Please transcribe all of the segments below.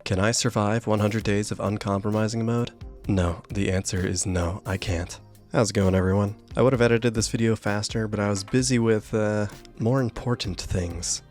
Can I survive 100 days of uncompromising mode? No, the answer is no, I can't. How's it going, everyone? I would have edited this video faster, but I was busy with, more important things.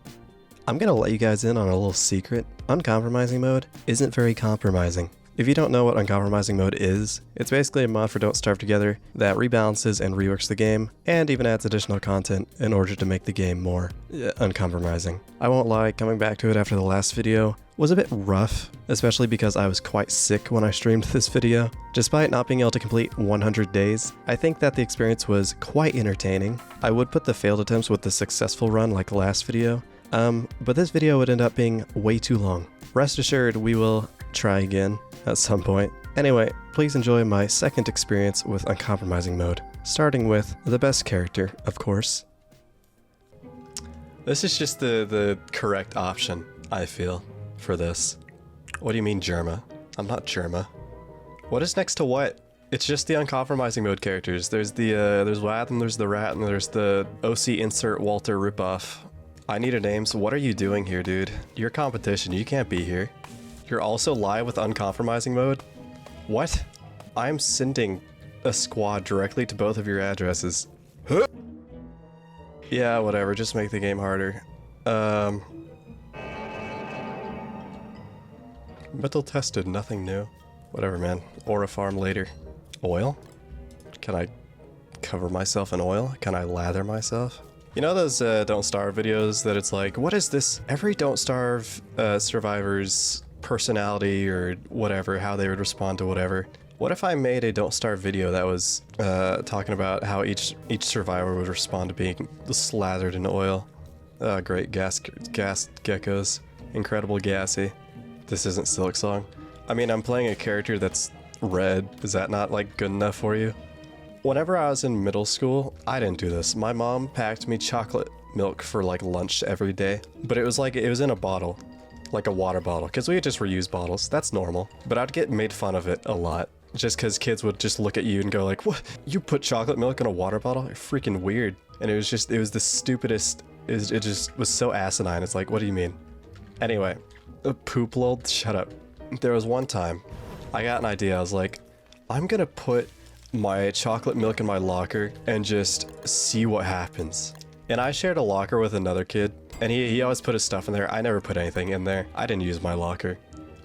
I'm gonna let you guys in on a little secret. Uncompromising mode isn't very compromising. If you don't know what uncompromising mode is, it's basically a mod for Don't Starve Together that rebalances and reworks the game, and even adds additional content in order to make the game more uncompromising. I won't lie, coming back to it after the last video was a bit rough, especially because I was quite sick when I streamed this video. Despite not being able to complete 100 days, I think that the experience was quite entertaining. I would put the failed attempts with the successful run like the last video, but this video would end up being way too long. Rest assured, we will try again at some point. Anyway, please enjoy my second experience with uncompromising mode, starting with the best character, of course. This is just the correct option, I feel, for this. What do you mean, Germa? I'm not Germa. What is next to what? It's just the uncompromising mode characters. There's the, there's Wad, and there's the Rat, and there's the OC insert Walter ripoff. I need a name, so what are you doing here, dude? You're competition, you can't be here. You're also live with uncompromising mode? What? I'm sending a squad directly to both of your addresses. Huh? Yeah, whatever, just make the game harder. Metal tested, nothing new. Whatever, man. Aura farm later. Oil? Can I cover myself in oil? Can I lather myself? You know those Don't Starve videos that it's like, what is this? Every Don't Starve survivor's personality or whatever, how they would respond to whatever. What if I made a Don't Starve video that was talking about how each survivor would respond to being slathered in oil? Great gas geckos. Incredible gassy. This isn't Silk Song. I mean, I'm playing a character that's red. Is that not, like, good enough for you? Whenever I was in middle school, I didn't do this. My mom packed me chocolate milk for, like, lunch every day. But it was like, it was in a bottle. Like a water bottle. Because we just reuse bottles. That's normal. But I'd get made fun of it a lot. Just because kids would just look at you and go like, what? You put chocolate milk in a water bottle? You're freaking weird. And it was the stupidest. It just was so asinine. It's like, what do you mean? Anyway. Poop lol, shut up. There was one time, I got an idea. I was like, I'm gonna put my chocolate milk in my locker and just see what happens. And I shared a locker with another kid, and he always put his stuff in there. I never put anything in there. I didn't use my locker.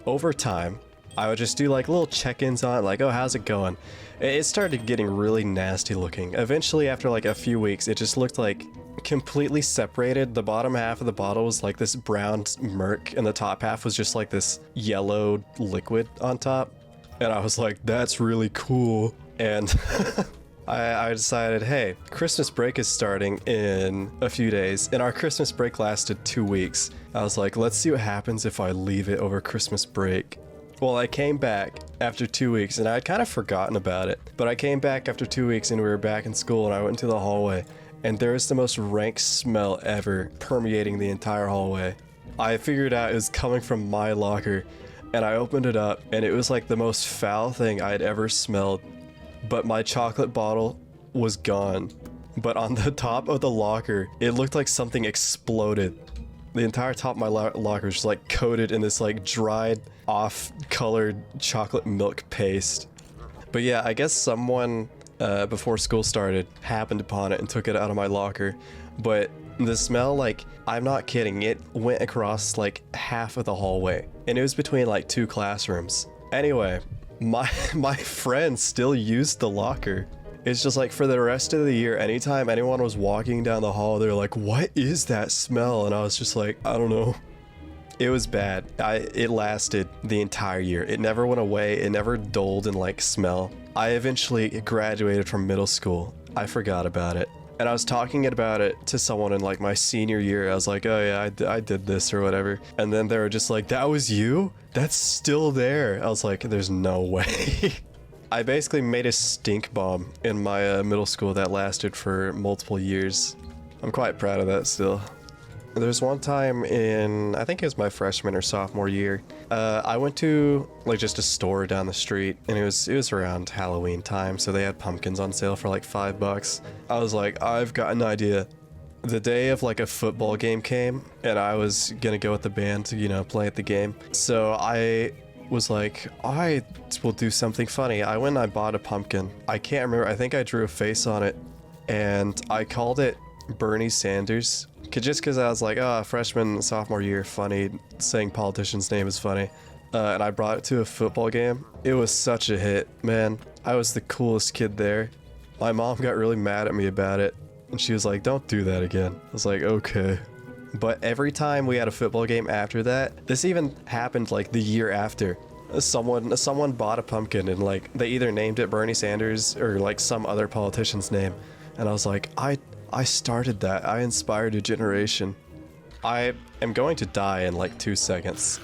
Over time, I would just do like little check-ins on it, like, oh, how's it going? It started getting really nasty looking. Eventually, after like a few weeks, it just looked like completely separated. The bottom half of the bottle was like this brown murk, and the top half was just like this yellow liquid on top. And I was like, that's really cool. And I decided, hey, Christmas break is starting in a few days, and our Christmas break lasted 2 weeks. I was like, let's see what happens if I leave it over Christmas break. Well, I came back after 2 weeks, and I had kind of forgotten about it. But I came back after 2 weeks, and we were back in school, and I went into the hallway, and there was the most rank smell ever permeating the entire hallway. I figured out it was coming from my locker, and I opened it up, and it was like the most foul thing I had ever smelled. But my chocolate bottle was gone. But on the top of the locker, it looked like something exploded. The entire top of my locker was just like coated in this like dried off colored chocolate milk paste. But yeah, I guess someone before school started happened upon it and took it out of my locker. But the smell, like, I'm not kidding, it went across like half of the hallway, and it was between like 2 classrooms. Anyway, my friend still used the locker. It's just like for the rest of the year, anytime anyone was walking down the hall, they were like, what is that smell? And I was just like, I don't know. It was bad. It lasted the entire year. It never went away. It never dulled in like smell. I eventually graduated from middle school. I forgot about it. And I was talking about it to someone in like my senior year. I was like, oh yeah, I did this or whatever. And then they were just like, that was you? That's still there. I was like, there's no way. I basically made a stink bomb in my middle school that lasted for multiple years. I'm quite proud of that still. There's one time in, I think it was my freshman or sophomore year, I went to like just a store down the street, and it was around Halloween time, so they had pumpkins on sale for like $5. I was like, I've got an idea. the day of like a football game came and I was gonna go with the band to, you know, play at the game. So I was like, I will do something funny. I went and I bought a pumpkin. I can't remember. I think I drew a face on it and I called it Bernie Sanders. Just because I was like, oh, freshman, sophomore year, funny. Saying politician's name is funny. And I brought it to a football game. It was such a hit, man. I was the coolest kid there. My mom got really mad at me about it. And she was like, don't do that again. I was like, okay. But every time we had a football game after that, this even happened like the year after. Someone bought a pumpkin and like they either named it Bernie Sanders or like some other politician's name. And I was like, I started that. I inspired a generation. I am going to die in like 2 seconds.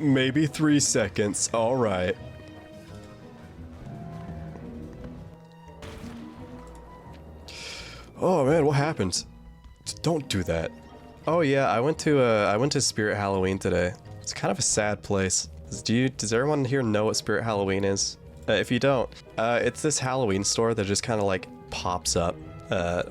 Maybe 3 seconds. All right. Oh man, what happened? Don't do that. Oh yeah, I went to Spirit Halloween today. It's kind of a sad place. Does everyone here know what Spirit Halloween is? If you don't, it's this Halloween store that just kind of like pops up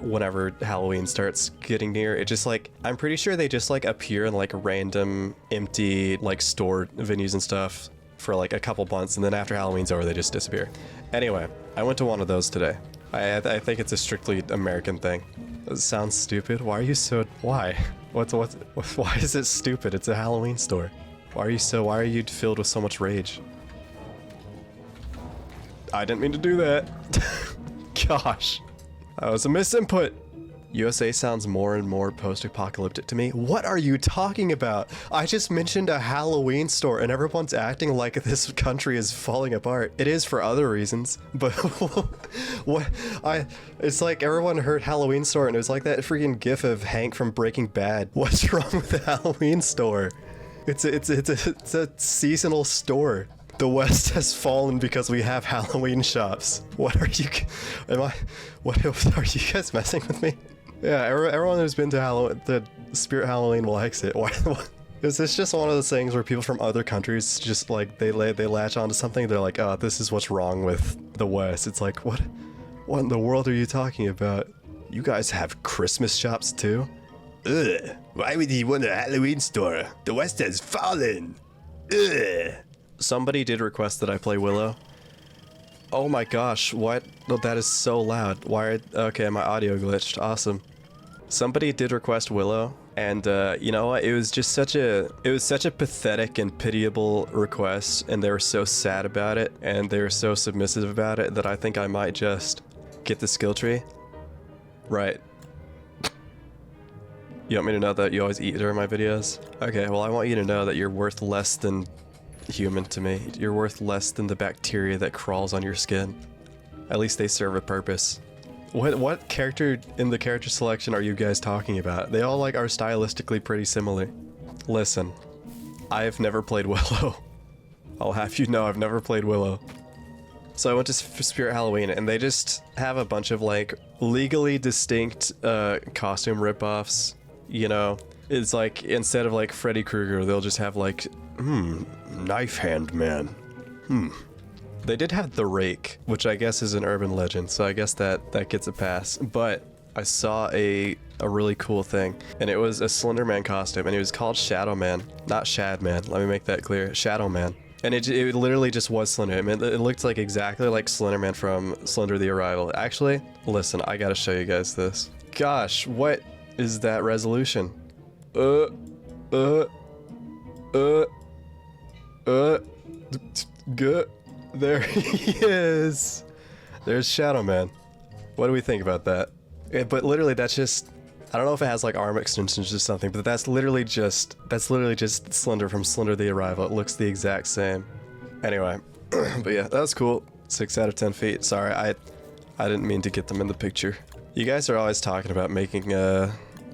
whenever Halloween starts getting near. It just like, I'm pretty sure they just like appear in like random empty like store venues and stuff for like a couple months, and then after Halloween's over they just disappear. Anyway, I went to one of those today. I think it's a strictly American thing. It sounds stupid. Why are you so, why? Why is it stupid? It's a Halloween store. Why are you filled with so much rage? I didn't mean to do that. Gosh. That was a misinput. USA sounds more and more post-apocalyptic to me. What are you talking about? I just mentioned a Halloween store and everyone's acting like this country is falling apart. It is for other reasons, but it's like everyone heard Halloween store and it was like that freaking gif of Hank from Breaking Bad. What's wrong with the Halloween store? It's a seasonal store. The West has fallen because we have Halloween shops. What are you are you guys messing with me? Yeah, everyone who's been to the Spirit Halloween likes it. Why? Is this just one of those things where people from other countries just like they latch onto something? They're like, oh, this is what's wrong with the West. It's like, what in the world are you talking about? You guys have Christmas shops too? Ugh. Why would he want a Halloween store? The West has fallen. Ugh. Somebody did request that I play Willow. Oh my gosh, what? No, that is so loud. Okay, my audio glitched. Awesome. Somebody did request Willow, and you know what? It was such a pathetic and pitiable request, and they were so sad about it, and they were so submissive about it that I think I might just get the skill tree. Right. You want me to know that you always eat during my videos? Okay, well I want you to know that you're worth less than human to me. You're worth less than the bacteria that crawls on your skin. At least they serve a purpose. What character in the character selection are you guys talking about? They all like are stylistically pretty similar. Listen, I've never played Willow. I'll have you know I've never played Willow. So I went to Spirit Halloween and they just have a bunch of like legally distinct costume ripoffs, you know? It's like instead of like Freddy Krueger, they'll just have like Knife Hand Man. They did have the Rake, which I guess is an urban legend, so I guess that gets a pass. But I saw a really cool thing, and it was a Slender Man costume, and it was called Shadow Man, not Shad Man. Let me make that clear. Shadow Man. And it literally just was Slender. I mean, it looked like exactly like Slender Man from Slender the Arrival. Actually, listen, I gotta show you guys this. Gosh, what is that resolution? Good. There he is. There's Shadow Man. What do we think about that? But literally, that's just, I don't know if it has like arm extensions or something, but that's literally just Slender from Slender the Arrival. It looks the exact same. Anyway, but yeah, that was cool. 6 out of 10 feet. Sorry, I didn't mean to get them in the picture. You guys are always talking about making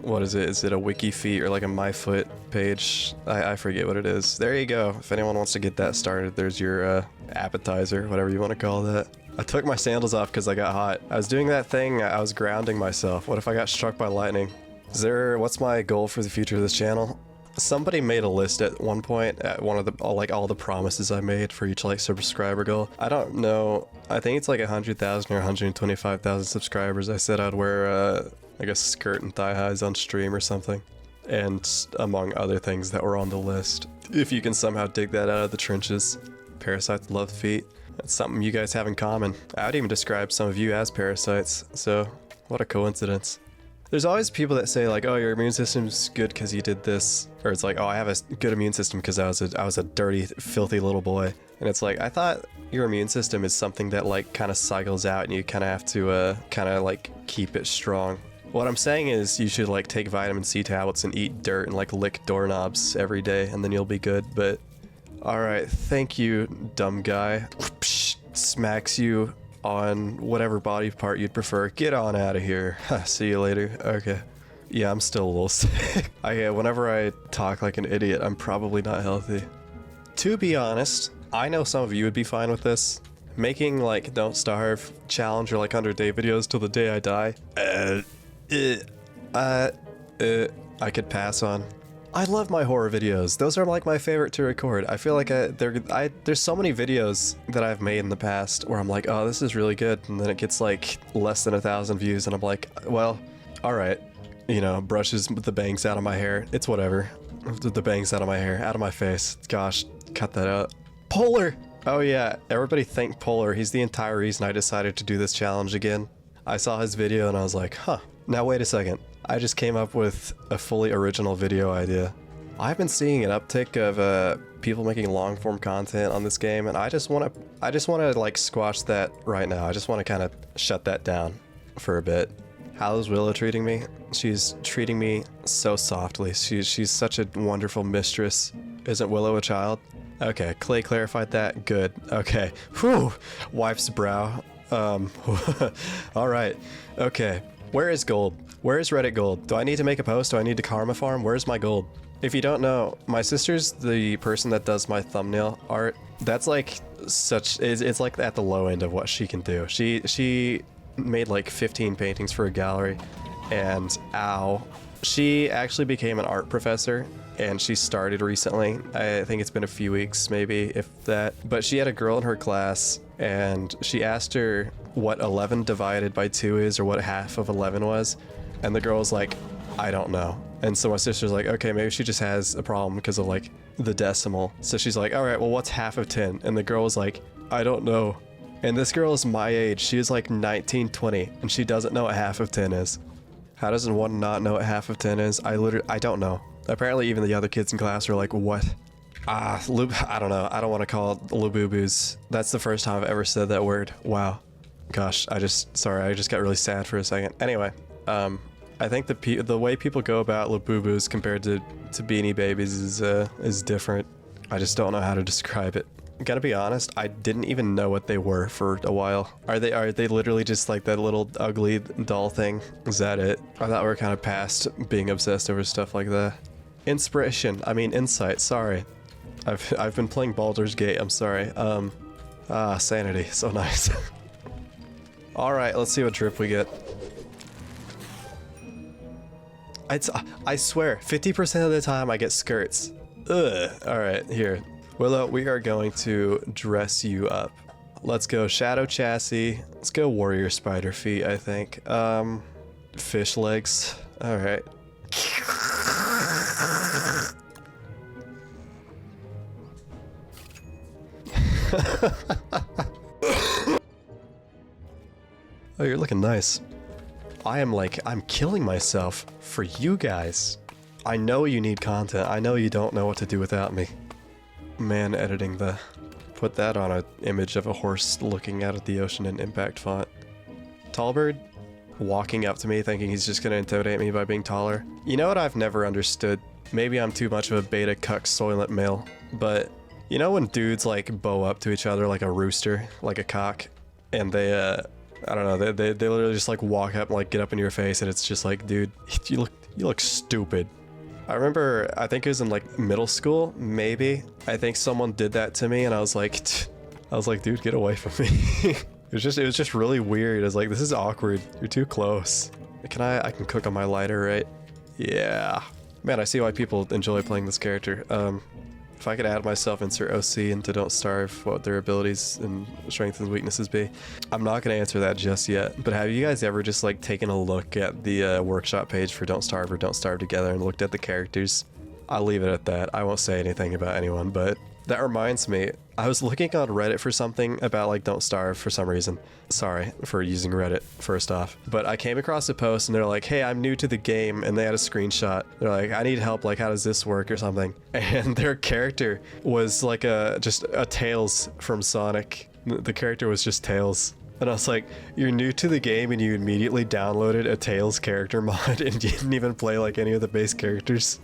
what is it? Is it a wiki feet or like a MyFoot page? I forget what it is. There you go. If anyone wants to get that started, there's your appetizer, whatever you want to call that. I took my sandals off because I got hot. I was doing that thing, I was grounding myself. What if I got struck by lightning? What's my goal for the future of this channel? Somebody made a list at one point at one of the all the promises I made for each like subscriber goal. I don't know. I think it's like 100,000 or 125,000 subscribers. I said I'd wear like a skirt and thigh highs on stream or something, and among other things that were on the list. If you can somehow dig that out of the trenches, parasites love feet. That's something you guys have in common. I would even describe some of you as parasites. So what a coincidence. There's always people that say like, oh, your immune system's good because you did this. Or it's like, oh, I have a good immune system because I was a dirty, filthy little boy. And it's like, I thought your immune system is something that like kind of cycles out and you kind of have to kind of like keep it strong. What I'm saying is you should like take vitamin C tablets and eat dirt and like lick doorknobs every day and then you'll be good. But alright, thank you, dumb guy. Smacks you on whatever body part you'd prefer. Get on out of here. See you later. Okay. Yeah, I'm still a little sick. Whenever I talk like an idiot, I'm probably not healthy. To be honest, I know some of you would be fine with this. Making like Don't Starve challenge or like 100-day videos till the day I die. I could pass on. I love my horror videos. Those are like my favorite to record. I feel like there's so many videos that I've made in the past where I'm like, oh, this is really good. And then it gets like less than 1,000 views and I'm like, well, all right. You know, brushes the bangs out of my hair. It's whatever. The bangs out of my hair, out of my face. Gosh, cut that out. Polar! Oh yeah, everybody thank Polar. He's the entire reason I decided to do this challenge again. I saw his video and I was like, huh, now wait a second. I just came up with a fully original video idea. I've been seeing an uptick of people making long form content on this game, and I just want to like squash that right now. I just want to kind of shut that down for a bit. How's Willow treating me? She's treating me so softly. She's such a wonderful mistress. Isn't Willow a child? Okay, Clay clarified that. Good. Okay. Whew. Wife's brow. All right. Okay. Where is gold? Where is Reddit gold? Do I need to make a post? Do I need to karma farm? Where's my gold? If you don't know, my sister's the person that does my thumbnail art. That's like it's like at the low end of what she can do. She made like 15 paintings for a gallery, and ow. She actually became an art professor, and she started recently. I think it's been a few weeks, maybe, if that. But she had a girl in her class, and she asked her what 11 divided by 2 is, or what half of 11 was. And the girl was like, I don't know. And so my sister's like, okay, maybe she just has a problem because of like the decimal. So she's like, all right, well, what's half of 10? And the girl was like, I don't know. And this girl is my age. She is like 19, 20, and she doesn't know what half of 10 is. How does one not know what half of 10 is? I don't know. Apparently even the other kids in class are like, what? I don't know. I don't want to call it Lububu's. That's the first time I've ever said that word. Wow. Gosh, I just got really sad for a second. Anyway, I think the way people go about Labubus compared to Beanie Babies is different. I just don't know how to describe it. Gotta be honest, I didn't even know what they were for a while. Are they literally just like that little ugly doll thing? Is that it? I thought we were kind of past being obsessed over stuff like that. Insight, sorry. I've been playing Baldur's Gate, I'm sorry. Sanity, so nice. Alright, let's see what drip we get. I swear, 50% of the time I get skirts. Ugh. Alright, here. Willow, we are going to dress you up. Let's go Shadow Chassis. Let's go Warrior Spider Feet, I think. Fish legs. Alright. Oh, you're looking nice. I'm killing myself for you guys. I know you need content. I know you don't know what to do without me. Man editing put that on an image of a horse looking out at the ocean in impact font. Tallbird walking up to me thinking he's just gonna intimidate me by being taller. You know what I've never understood? Maybe I'm too much of a beta cuck soylent male, but you know when dudes like bow up to each other like a rooster, like a cock, and they I don't know, they literally just like walk up and like get up in your face and it's just like, dude, you look stupid. I remember, I think it was in like middle school, maybe. I think someone did that to me and I was like, dude, get away from me. It was just really weird. I was like, this is awkward. You're too close. I can cook on my lighter, right? Yeah. Man, I see why people enjoy playing this character. If I could add myself, insert OC into Don't Starve, what their abilities and strengths and weaknesses be. I'm not going to answer that just yet, but have you guys ever just like taken a look at the workshop page for Don't Starve or Don't Starve Together and looked at the characters? I'll leave it at that. I won't say anything about anyone, but that reminds me, I was looking on Reddit for something about like Don't Starve for some reason. Sorry for using Reddit first off, but I came across a post and they're like, hey, I'm new to the game, and they had a screenshot. They're like, I need help, like how does this work or something? And their character was like just a Tails from Sonic. The character was just Tails. And I was like, you're new to the game and you immediately downloaded a Tails character mod and you didn't even play like any of the base characters.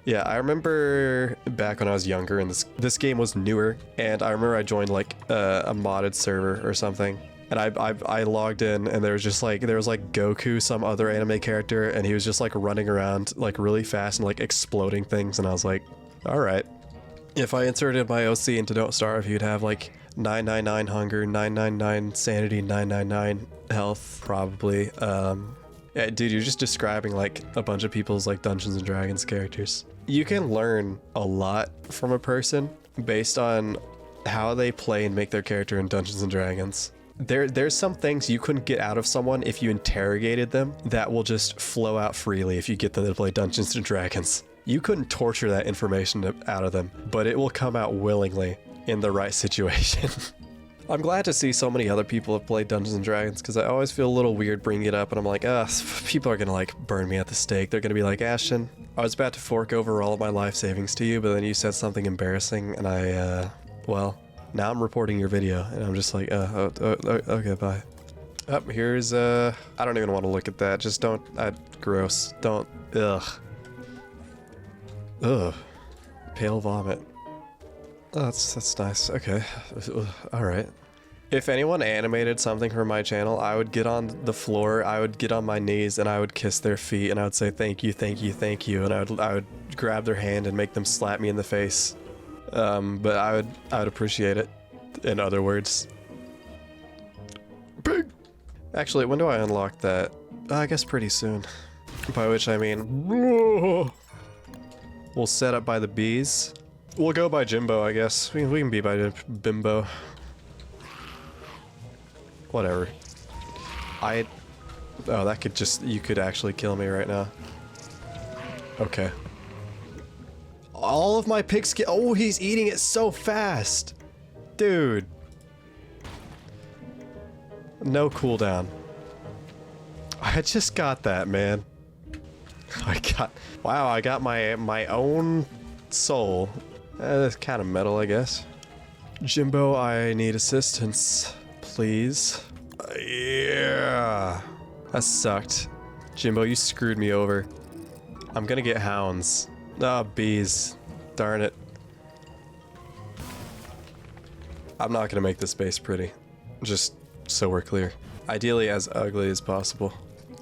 Yeah, I remember back when I was younger and this game was newer, and I remember I joined like a modded server or something, and I logged in and there was Goku, some other anime character, and he was just like running around like really fast and like exploding things, and I was like, all right. If I inserted my OC into Don't Starve, you'd have like 999 hunger, 999 sanity, 999 health, probably. Yeah, dude, you're just describing like a bunch of people's like Dungeons and Dragons characters. You can learn a lot from a person based on how they play and make their character in Dungeons and Dragons. There's some things you couldn't get out of someone if you interrogated them that will just flow out freely if you get them to play Dungeons and Dragons. You couldn't torture that information out of them, but it will come out willingly in the right situation. I'm glad to see so many other people have played Dungeons and Dragons, because I always feel a little weird bringing it up, and I'm like, people are gonna like burn me at the stake. They're gonna be like, Ashton, I was about to fork over all of my life savings to you, but then you said something embarrassing, and well, now I'm reporting your video, and I'm just like, okay, bye. Up here's, I don't even want to look at that. Just don't, gross. Don't, ugh. Pale vomit. Oh, that's nice. Okay. Alright. If anyone animated something for my channel, I would get on the floor, I would get on my knees, and I would kiss their feet, and I would say thank you, thank you, thank you, and I would grab their hand and make them slap me in the face. But I would appreciate it, in other words. Big! Actually, when do I unlock that? I guess pretty soon. By which I mean... We'll set up by the bees. We'll go by Jimbo, I guess. We can be by Bimbo. Whatever. Oh, that could just... You could actually kill me right now. Okay. All of my pigs get... Oh, he's eating it so fast! Dude. No cooldown. I just got that, man. Wow, I got my own soul. That's kind of metal, I guess. Jimbo, I need assistance, please. Yeah. That sucked. Jimbo, you screwed me over. I'm gonna get hounds. Ah, bees. Darn it. I'm not gonna make this base pretty. Just so we're clear. Ideally as ugly as possible.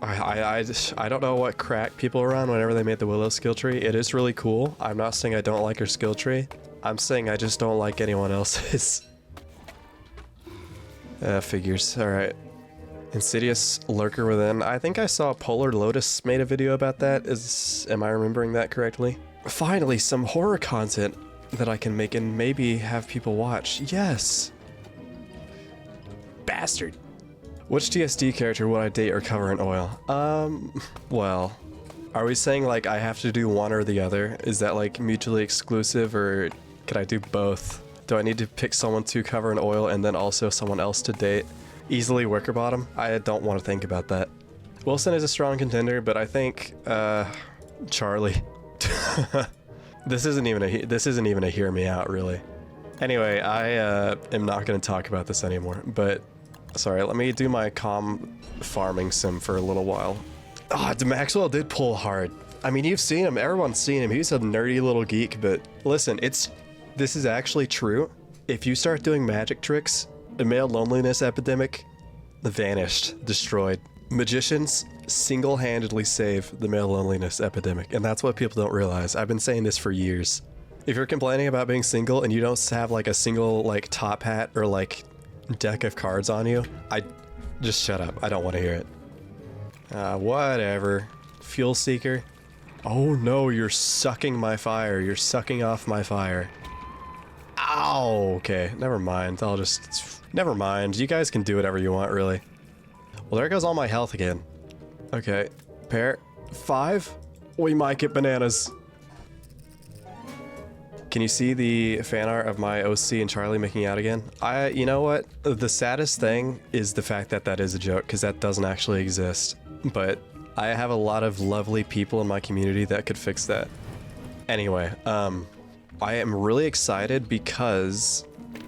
I don't know what crack people are on whenever they made the Willow skill tree. It is really cool. I'm not saying I don't like her skill tree. I'm saying I just don't like anyone else's. Figures. Alright. Insidious Lurker Within. I think I saw Polar Lotus made a video about that. Am I remembering that correctly? Finally, some horror content that I can make and maybe have people watch. Yes! Bastard. Which TSD character would I date or cover in oil? Well, are we saying like I have to do one or the other? Is that like mutually exclusive, or can I do both? Do I need to pick someone to cover in oil and then also someone else to date? Easily wicker bottom? I don't want to think about that. Wilson is a strong contender, but I think Charlie. This isn't even a hear me out, really. Anyway, I am not going to talk about this anymore, but sorry, let me do my farming sim for a little while. Ah, Maxwell did pull hard. I mean, you've seen him, everyone's seen him. He's a nerdy little geek, but listen, this is actually true. If you start doing magic tricks, the male loneliness epidemic vanished, destroyed. Magicians single-handedly save the male loneliness epidemic, and that's what people don't realize. I've been saying this for years. If you're complaining about being single and you don't have like a single like top hat or like deck of cards on you, just shut up. I don't want to hear it. Whatever. Fuel Seeker. Oh no, you're sucking my fire. You're sucking off my fire. Ow! Okay, never mind. I'll just... Never mind. You guys can do whatever you want, really. Well, there goes all my health again. Okay. Pair. 5? We might get bananas. Can you see the fan art of my OC and Charlie making out again? You know what? The saddest thing is the fact that that is a joke, because that doesn't actually exist. But I have a lot of lovely people in my community that could fix that. Anyway, I am really excited because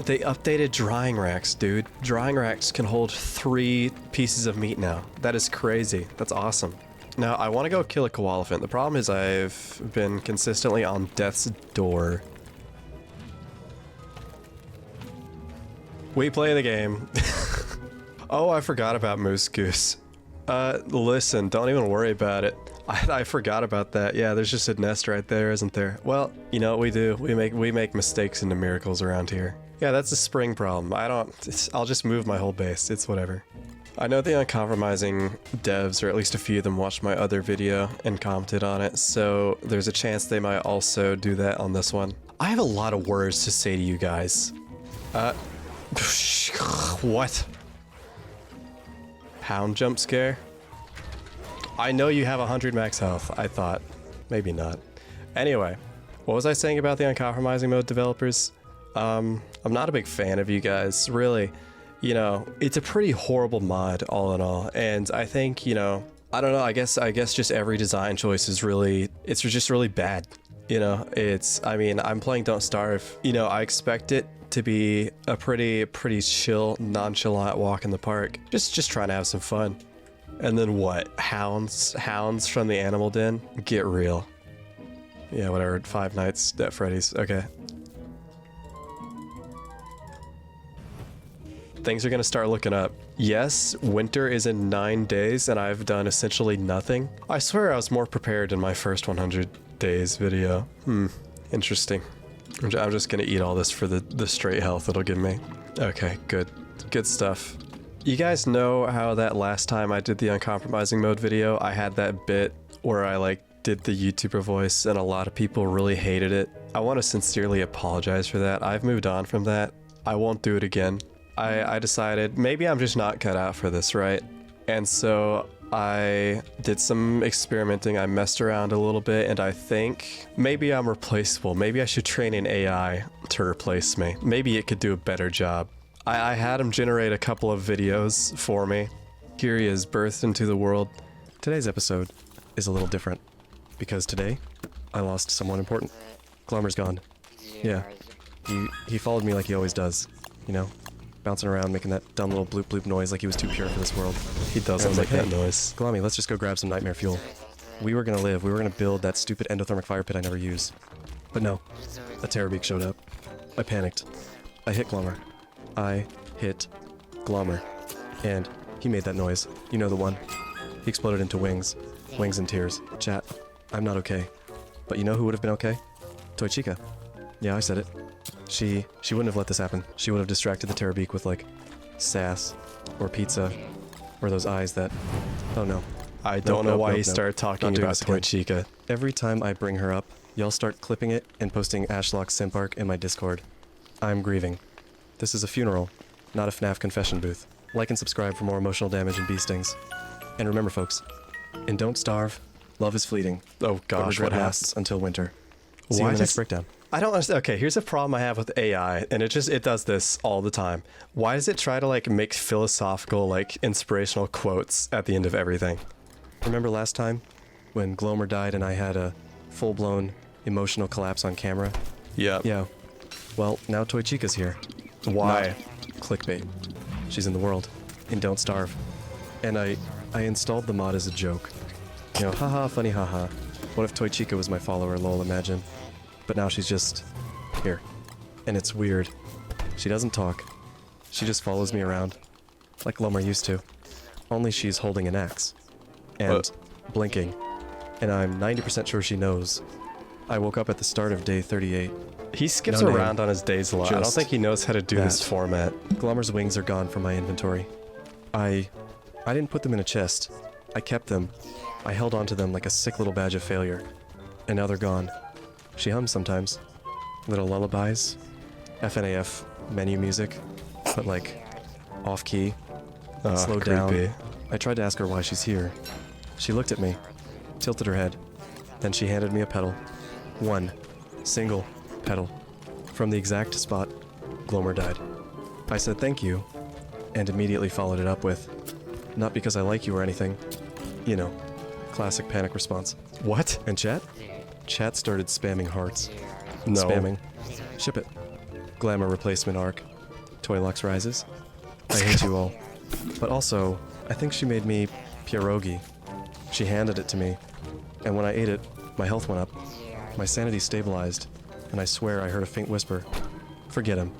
they updated drying racks, dude. Drying racks can hold 3 pieces of meat now. That is crazy. That's awesome. Now, I want to go kill a koalefant. The problem is I've been consistently on death's door. We play the game. Oh, I forgot about Moose Goose. Listen, don't even worry about it. I forgot about that. Yeah, there's just a nest right there, isn't there? Well, you know what we do? We make mistakes into miracles around here. Yeah, that's a spring problem. I'll just move my whole base. It's whatever. I know the Uncompromising devs, or at least a few of them, watched my other video and commented on it, so there's a chance they might also do that on this one. I have a lot of words to say to you guys. What? Hound jump scare? I know you have 100 max health, I thought. Maybe not. Anyway, what was I saying about the Uncompromising Mode developers? I'm not a big fan of you guys, really. You know, it's a pretty horrible mod, all in all, and I think, you know, I don't know, I guess just every design choice is really, it's just really bad. You know, I mean, I'm playing Don't Starve. You know, I expect it to be a pretty chill, nonchalant walk in the park. Just trying to have some fun. And then what? Hounds from the animal den? Get real. Yeah, whatever, 5 Nights at Freddy's, okay. Things are gonna start looking up. Yes, winter is in 9 days and I've done essentially nothing. I swear I was more prepared in my first 100 days video. Interesting. I'm just gonna eat all this for the straight health it'll give me. Okay, good stuff. You guys know how that last time I did the Uncompromising Mode video, I had that bit where I like did the YouTuber voice and a lot of people really hated it. I want to sincerely apologize for that. I've moved on from that. I won't do it again. I decided maybe I'm just not cut out for this, right? And so I did some experimenting. I messed around a little bit and I think maybe I'm replaceable. Maybe I should train an AI to replace me. Maybe it could do a better job. I had him generate a couple of videos for me. Here he is, birthed into the world. Today's episode is a little different because today I lost someone important. Glommer's gone. Yeah, he followed me like he always does, you know? Bouncing around, making that dumb little bloop bloop noise like he was too pure for this world. He doesn't make that noise. Glommy, let's just go grab some nightmare fuel. We were gonna live. We were gonna build that stupid endothermic fire pit I never use. But no, a terror beak showed up. I panicked. I hit Glommer. And he made that noise. You know the one. He exploded into wings. Wings and tears. Chat, I'm not okay. But you know who would have been okay? Toy Chica. Yeah, I said it. She wouldn't have let this happen. She would have distracted the terror beak with, like, sass, or pizza, or those eyes that... Oh no. I don't know why he started talking about Toy Chica. Every time I bring her up, y'all start clipping it and posting Ashlock Simpark in my Discord. I'm grieving. This is a funeral, not a FNAF confession booth. Like and subscribe for more emotional damage and bee stings. And remember, folks, in Don't Starve, love is fleeting. Oh gosh, what lasts until winter. See you in the next breakdown. I don't understand. Okay, here's a problem I have with AI, and it does this all the time. Why does it try to like make philosophical, like inspirational quotes at the end of everything? Remember last time when Glommer died and I had a full-blown emotional collapse on camera? Yeah. Yeah. Well, now Toy Chica's here. Why? Not clickbait. She's in the world, in Don't Starve. And I installed the mod as a joke. You know, haha, funny haha. What if Toy Chica was my follower, lol, imagine. But now she's just here. And it's weird. She doesn't talk. She just follows me around. Like Glommer used to. Only she's holding an axe. And blinking. And I'm 90% sure she knows. I woke up at the start of day 38. He skips around on his days a lot. I don't think he knows how to do this format. Glommer's wings are gone from my inventory. I didn't put them in a chest. I kept them. I held onto them like a sick little badge of failure. and now they're gone. She hums sometimes. Little lullabies. FNAF menu music, but like off-key. Slowed down. I tried to ask her why she's here. She looked at me, tilted her head, then she handed me a pedal. One single pedal. From the exact spot Glomer died. I said thank you, and immediately followed it up with, not because I like you or anything. You know, classic panic response. What? And chat? Chat started spamming hearts. No. Spamming. Ship it. Glamour replacement arc. Toylox rises. I hate you all. But also, I think she made me pierogi. She handed it to me, and when I ate it, my health went up. My sanity stabilized, and I swear I heard a faint whisper. Forget him.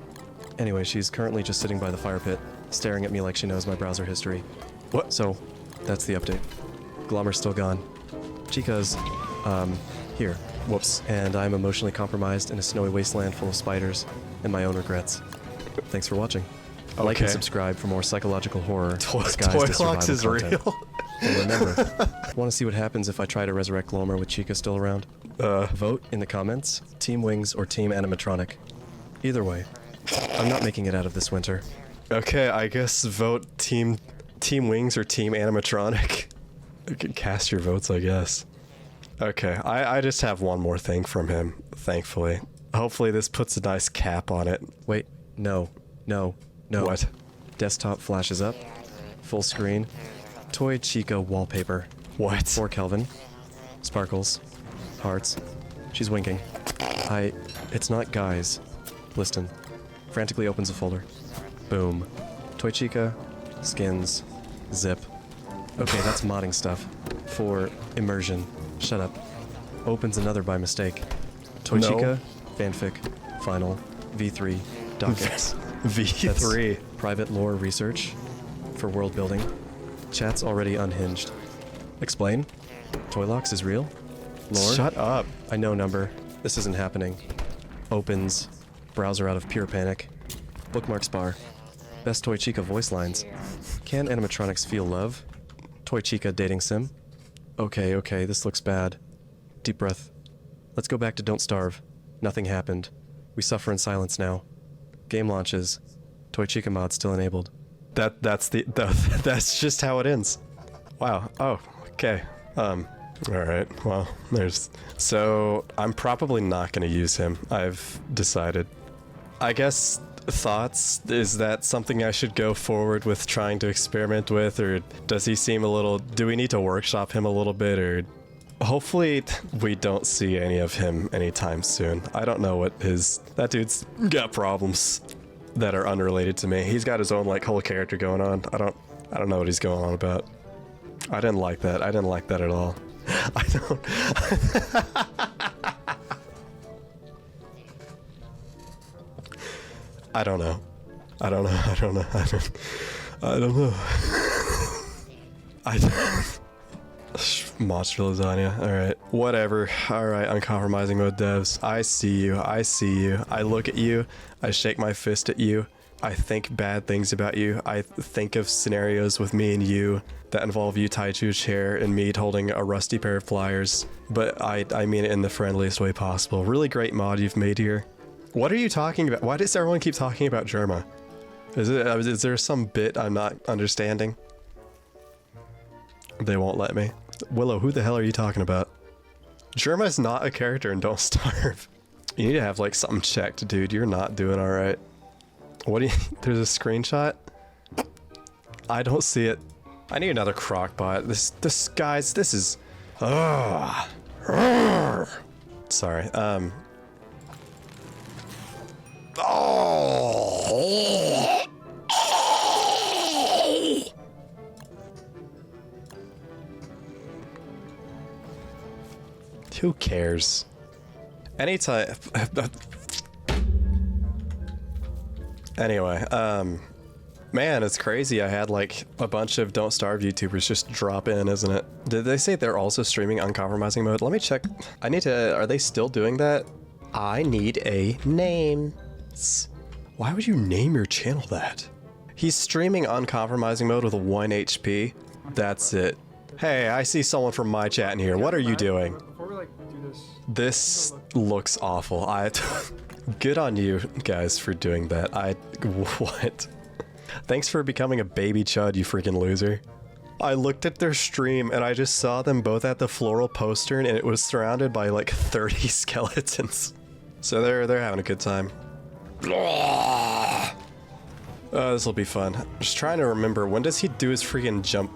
Anyway, she's currently just sitting by the fire pit, staring at me like she knows my browser history. What? So, that's the update. Glommer's still gone. Chica's, here. Whoops. And I'm emotionally compromised in a snowy wasteland full of spiders, and my own regrets. Thanks for watching. Okay. Like and subscribe for more psychological horror. Toylox is content. Real. And remember, want to see what happens if I try to resurrect Glomer with Chica still around? Vote in the comments, Team Wings or Team Animatronic. Either way, I'm not making it out of this winter. Okay, I guess vote Team Wings or Team Animatronic. You can cast your votes, I guess. Okay, I just have one more thing from him, thankfully. Hopefully this puts a nice cap on it. Wait, no. What? Desktop flashes up. Full screen. Toy Chica wallpaper. What? 4 Kelvin. Sparkles. Hearts. She's winking. It's not guys. Listen. Frantically opens a folder. Boom. Toy Chica. Skins. Zip. Okay, that's modding stuff. For immersion. Shut up. Opens another by mistake. Toy Chica. Fanfic. Final. V3. Docx. V3. That's private lore research. For world building. Chat's already unhinged. Explain? Toylox is real? Lore? Shut up. I know number. This isn't happening. Opens. Browser out of pure panic. Bookmarks bar. Best Toy Chica voice lines. Can animatronics feel love? Toy Chica dating sim? Okay, this looks bad. Deep breath. Let's go back to Don't Starve. Nothing happened. We suffer in silence now. Game launches. Toy Chica mod still enabled. That's just how it ends. Wow. Oh, okay. Alright, well, so, I'm probably not gonna use him, I've decided. I guess, thoughts? Is that something I should go forward with trying to experiment with, or does he seem a little... Do we need to workshop him a little bit, or... Hopefully, we don't see any of him anytime soon. I don't know what that dude's got problems that are unrelated to me. He's got his own, like, whole character going on. I don't know what he's going on about. I didn't like that. I didn't like that at all. I don't... I don't know. I don't know. Monster lasagna. Alright. Whatever. Alright, Uncompromising Mode devs. I see you. I look at you. I shake my fist at you. I think bad things about you. I think of scenarios with me and you that involve you tied to a chair and me holding a rusty pair of pliers. But I mean it in the friendliest way possible. Really great mod you've made here. What are you talking about? Why does everyone keep talking about Germa? Is there some bit I'm not understanding? They won't let me. Willow, who the hell are you talking about? Germa is not a character in Don't Starve. You need to have like something checked, dude. You're not doing alright. What do you... There's a screenshot? I don't see it. I need another crockpot. This guys, this is... Sorry, Who cares? Anytime... Anyway, man, it's crazy. I had like a bunch of Don't Starve YouTubers just drop in, isn't it? Did they say they're also streaming Uncompromising Mode? Let me check. I need to... Are they still doing that? I need a name. Why would you name your channel that? He's streaming Uncompromising Mode with a 1 HP. That's it. Hey, I see someone from my chat in here. What are you doing? Before we like do this... This looks awful. Good on you guys for doing that. What? Thanks for becoming a baby chud, you freaking loser. I looked at their stream and I just saw them both at the floral postern and it was surrounded by like 30 skeletons. So they're having a good time. This will be fun. I'm just trying to remember, when does he do his freaking jump?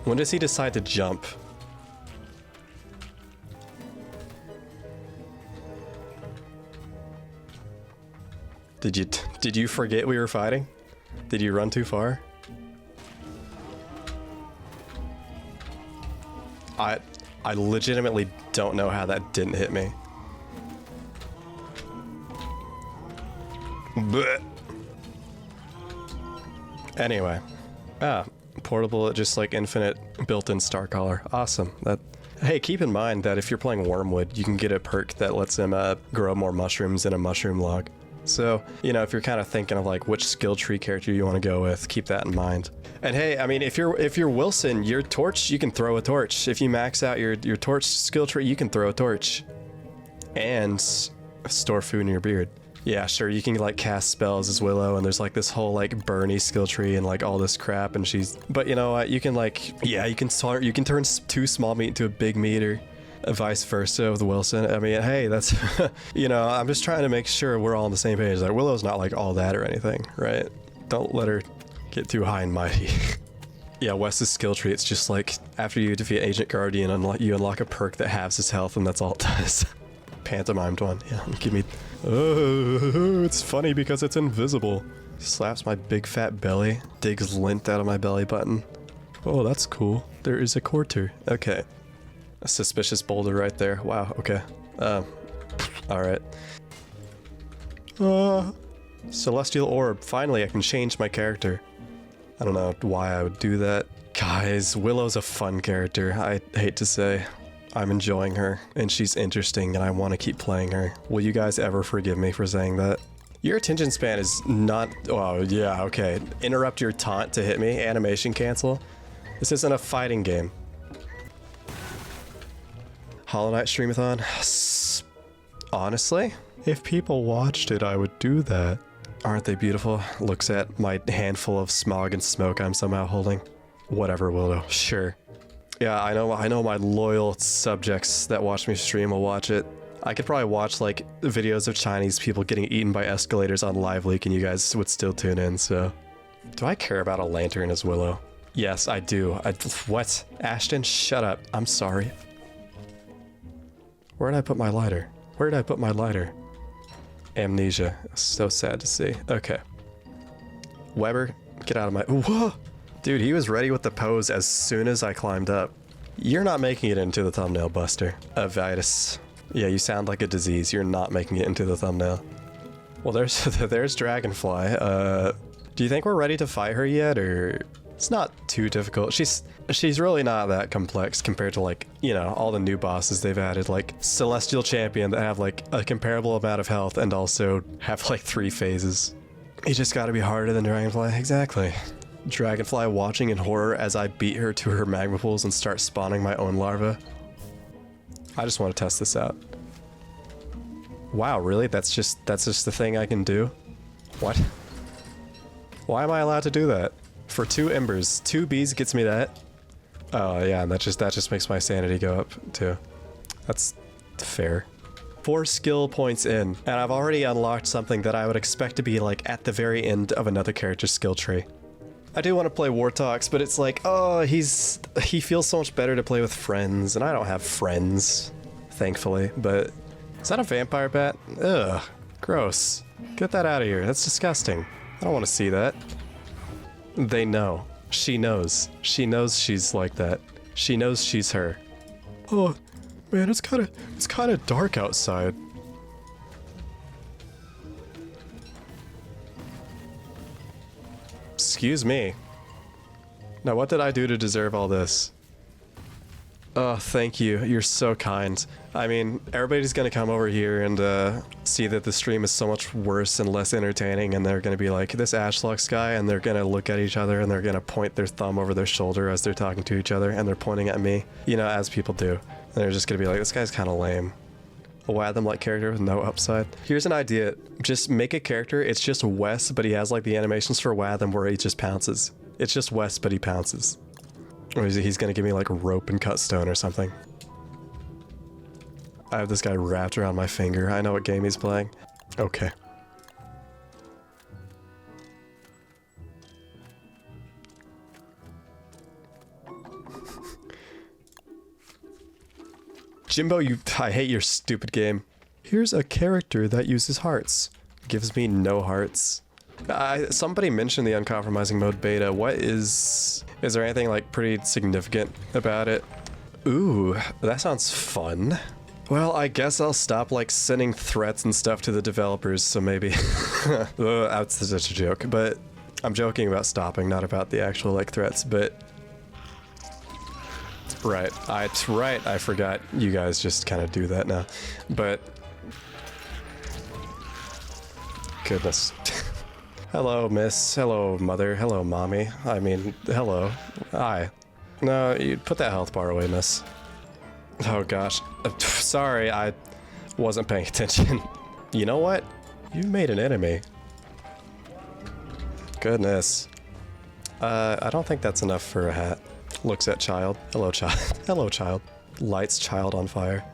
When does he decide to jump? Did you forget we were fighting? Did you run too far? I legitimately don't know how that didn't hit me. Blech. Anyway. Portable, just like infinite built-in star collar. Awesome. Hey, keep in mind that if you're playing Wormwood, you can get a perk that lets him grow more mushrooms in a mushroom log. So, you know, if you're kind of thinking of like which skill tree character you want to go with, keep that in mind. And hey, I mean, if you're Wilson, your torch, you can throw a torch. If you max out your torch skill tree, you can throw a torch. And store food in your beard. Yeah, sure, you can like cast spells as Willow, and there's like this whole like Bernie skill tree and like all this crap, and but you know what, you can like, yeah, you can turn two small meat into a big meat, or vice versa with Wilson. I mean, hey, that's, you know, I'm just trying to make sure we're all on the same page. Like, Willow's not like all that or anything, right? Don't let her get too high and mighty. Yeah, Wes's skill tree, it's just like, after you defeat Agent Guardian, you unlock a perk that halves his health, and that's all it does. Pantomimed one, yeah, give me... Oh, it's funny because it's invisible. Slaps my big fat belly, digs lint out of my belly button. Oh, that's cool. There is a quarter. Okay. A suspicious boulder right there. Wow, okay. Alright. Celestial orb. Finally, I can change my character. I don't know why I would do that. Guys, Willow's a fun character, I hate to say. I'm enjoying her, and she's interesting, and I want to keep playing her. Will you guys ever forgive me for saying that? Your attention span is not... Oh, yeah, okay. Interrupt your taunt to hit me. Animation cancel. This isn't a fighting game. Hollow Knight Streamathon. Honestly, if people watched it, I would do that. Aren't they beautiful? Looks at my handful of smog and smoke I'm somehow holding. Whatever, Willow. Sure. Yeah, I know my loyal subjects that watch me stream will watch it. I could probably watch like videos of Chinese people getting eaten by escalators on Live Leak and you guys would still tune in, so. Do I care about a lantern as Willow? Yes, I do. What? Ashton, shut up. I'm sorry. Where did I put my lighter? Where did I put my lighter? Amnesia. So sad to see. Okay. Weber, get out of my... Whoa! Dude, he was ready with the pose as soon as I climbed up. You're not making it into the thumbnail, Buster. Vitus. Yeah, you sound like a disease. You're not making it into the thumbnail. Well, there's Dragonfly. Do you think we're ready to fight her yet, or... It's not too difficult. She's really not that complex compared to, like, you know, all the new bosses they've added, like Celestial Champion that have like a comparable amount of health and also have like 3 phases. You just gotta be harder than Dragonfly. Exactly. Dragonfly watching in horror as I beat her to her magma pools and start spawning my own larva. I just want to test this out. Wow, really? That's just the thing I can do? What? Why am I allowed to do that? For 2 embers, 2 bees gets me that. Oh yeah, and that just makes my sanity go up too. That's fair. 4 skill points in, and I've already unlocked something that I would expect to be like at the very end of another character's skill tree. I do want to play Wartox, but it's like, oh, he feels so much better to play with friends, and I don't have friends, thankfully, but... Is that a vampire bat? Ugh, gross. Get that out of here, that's disgusting. I don't want to see that. They know. She knows. She knows she's like that. She knows she's her. Oh, man, it's kind of dark outside. Excuse me. Now, what did I do to deserve all this? Oh, thank you. You're so kind. I mean, everybody's gonna come over here and see that the stream is so much worse and less entertaining, and they're gonna be like, this Ashlux guy, and they're gonna look at each other and they're gonna point their thumb over their shoulder as they're talking to each other, and they're pointing at me, you know, as people do. And they're just gonna be like, this guy's kind of lame. A Watham-like character with no upside. Here's an idea. Just make a character, it's just Wes, but he has like the animations for Watham where he just pounces. It's just Wes, but he pounces. Or he's gonna give me like rope and cut stone or something. I have this guy wrapped around my finger. I know what game he's playing. Okay. Jimbo, I hate your stupid game. Here's a character that uses hearts. Gives me no hearts. Somebody mentioned the Uncompromising Mode beta. Is there anything like pretty significant about it? Ooh, that sounds fun. Well, I guess I'll stop like sending threats and stuff to the developers, so maybe. That's such a joke, but I'm joking about stopping, not about the actual like threats, but right, I forgot you guys just kind of do that now, but goodness. Hello, miss. Hello, mother. Hello, mommy. I mean, hello. Hi. No, you put that health bar away, miss. Oh gosh. Sorry, I wasn't paying attention. You know what? You made an enemy. Goodness. I don't think that's enough for a hat. Looks at child. Hello, child. Hello, child. Lights child on fire.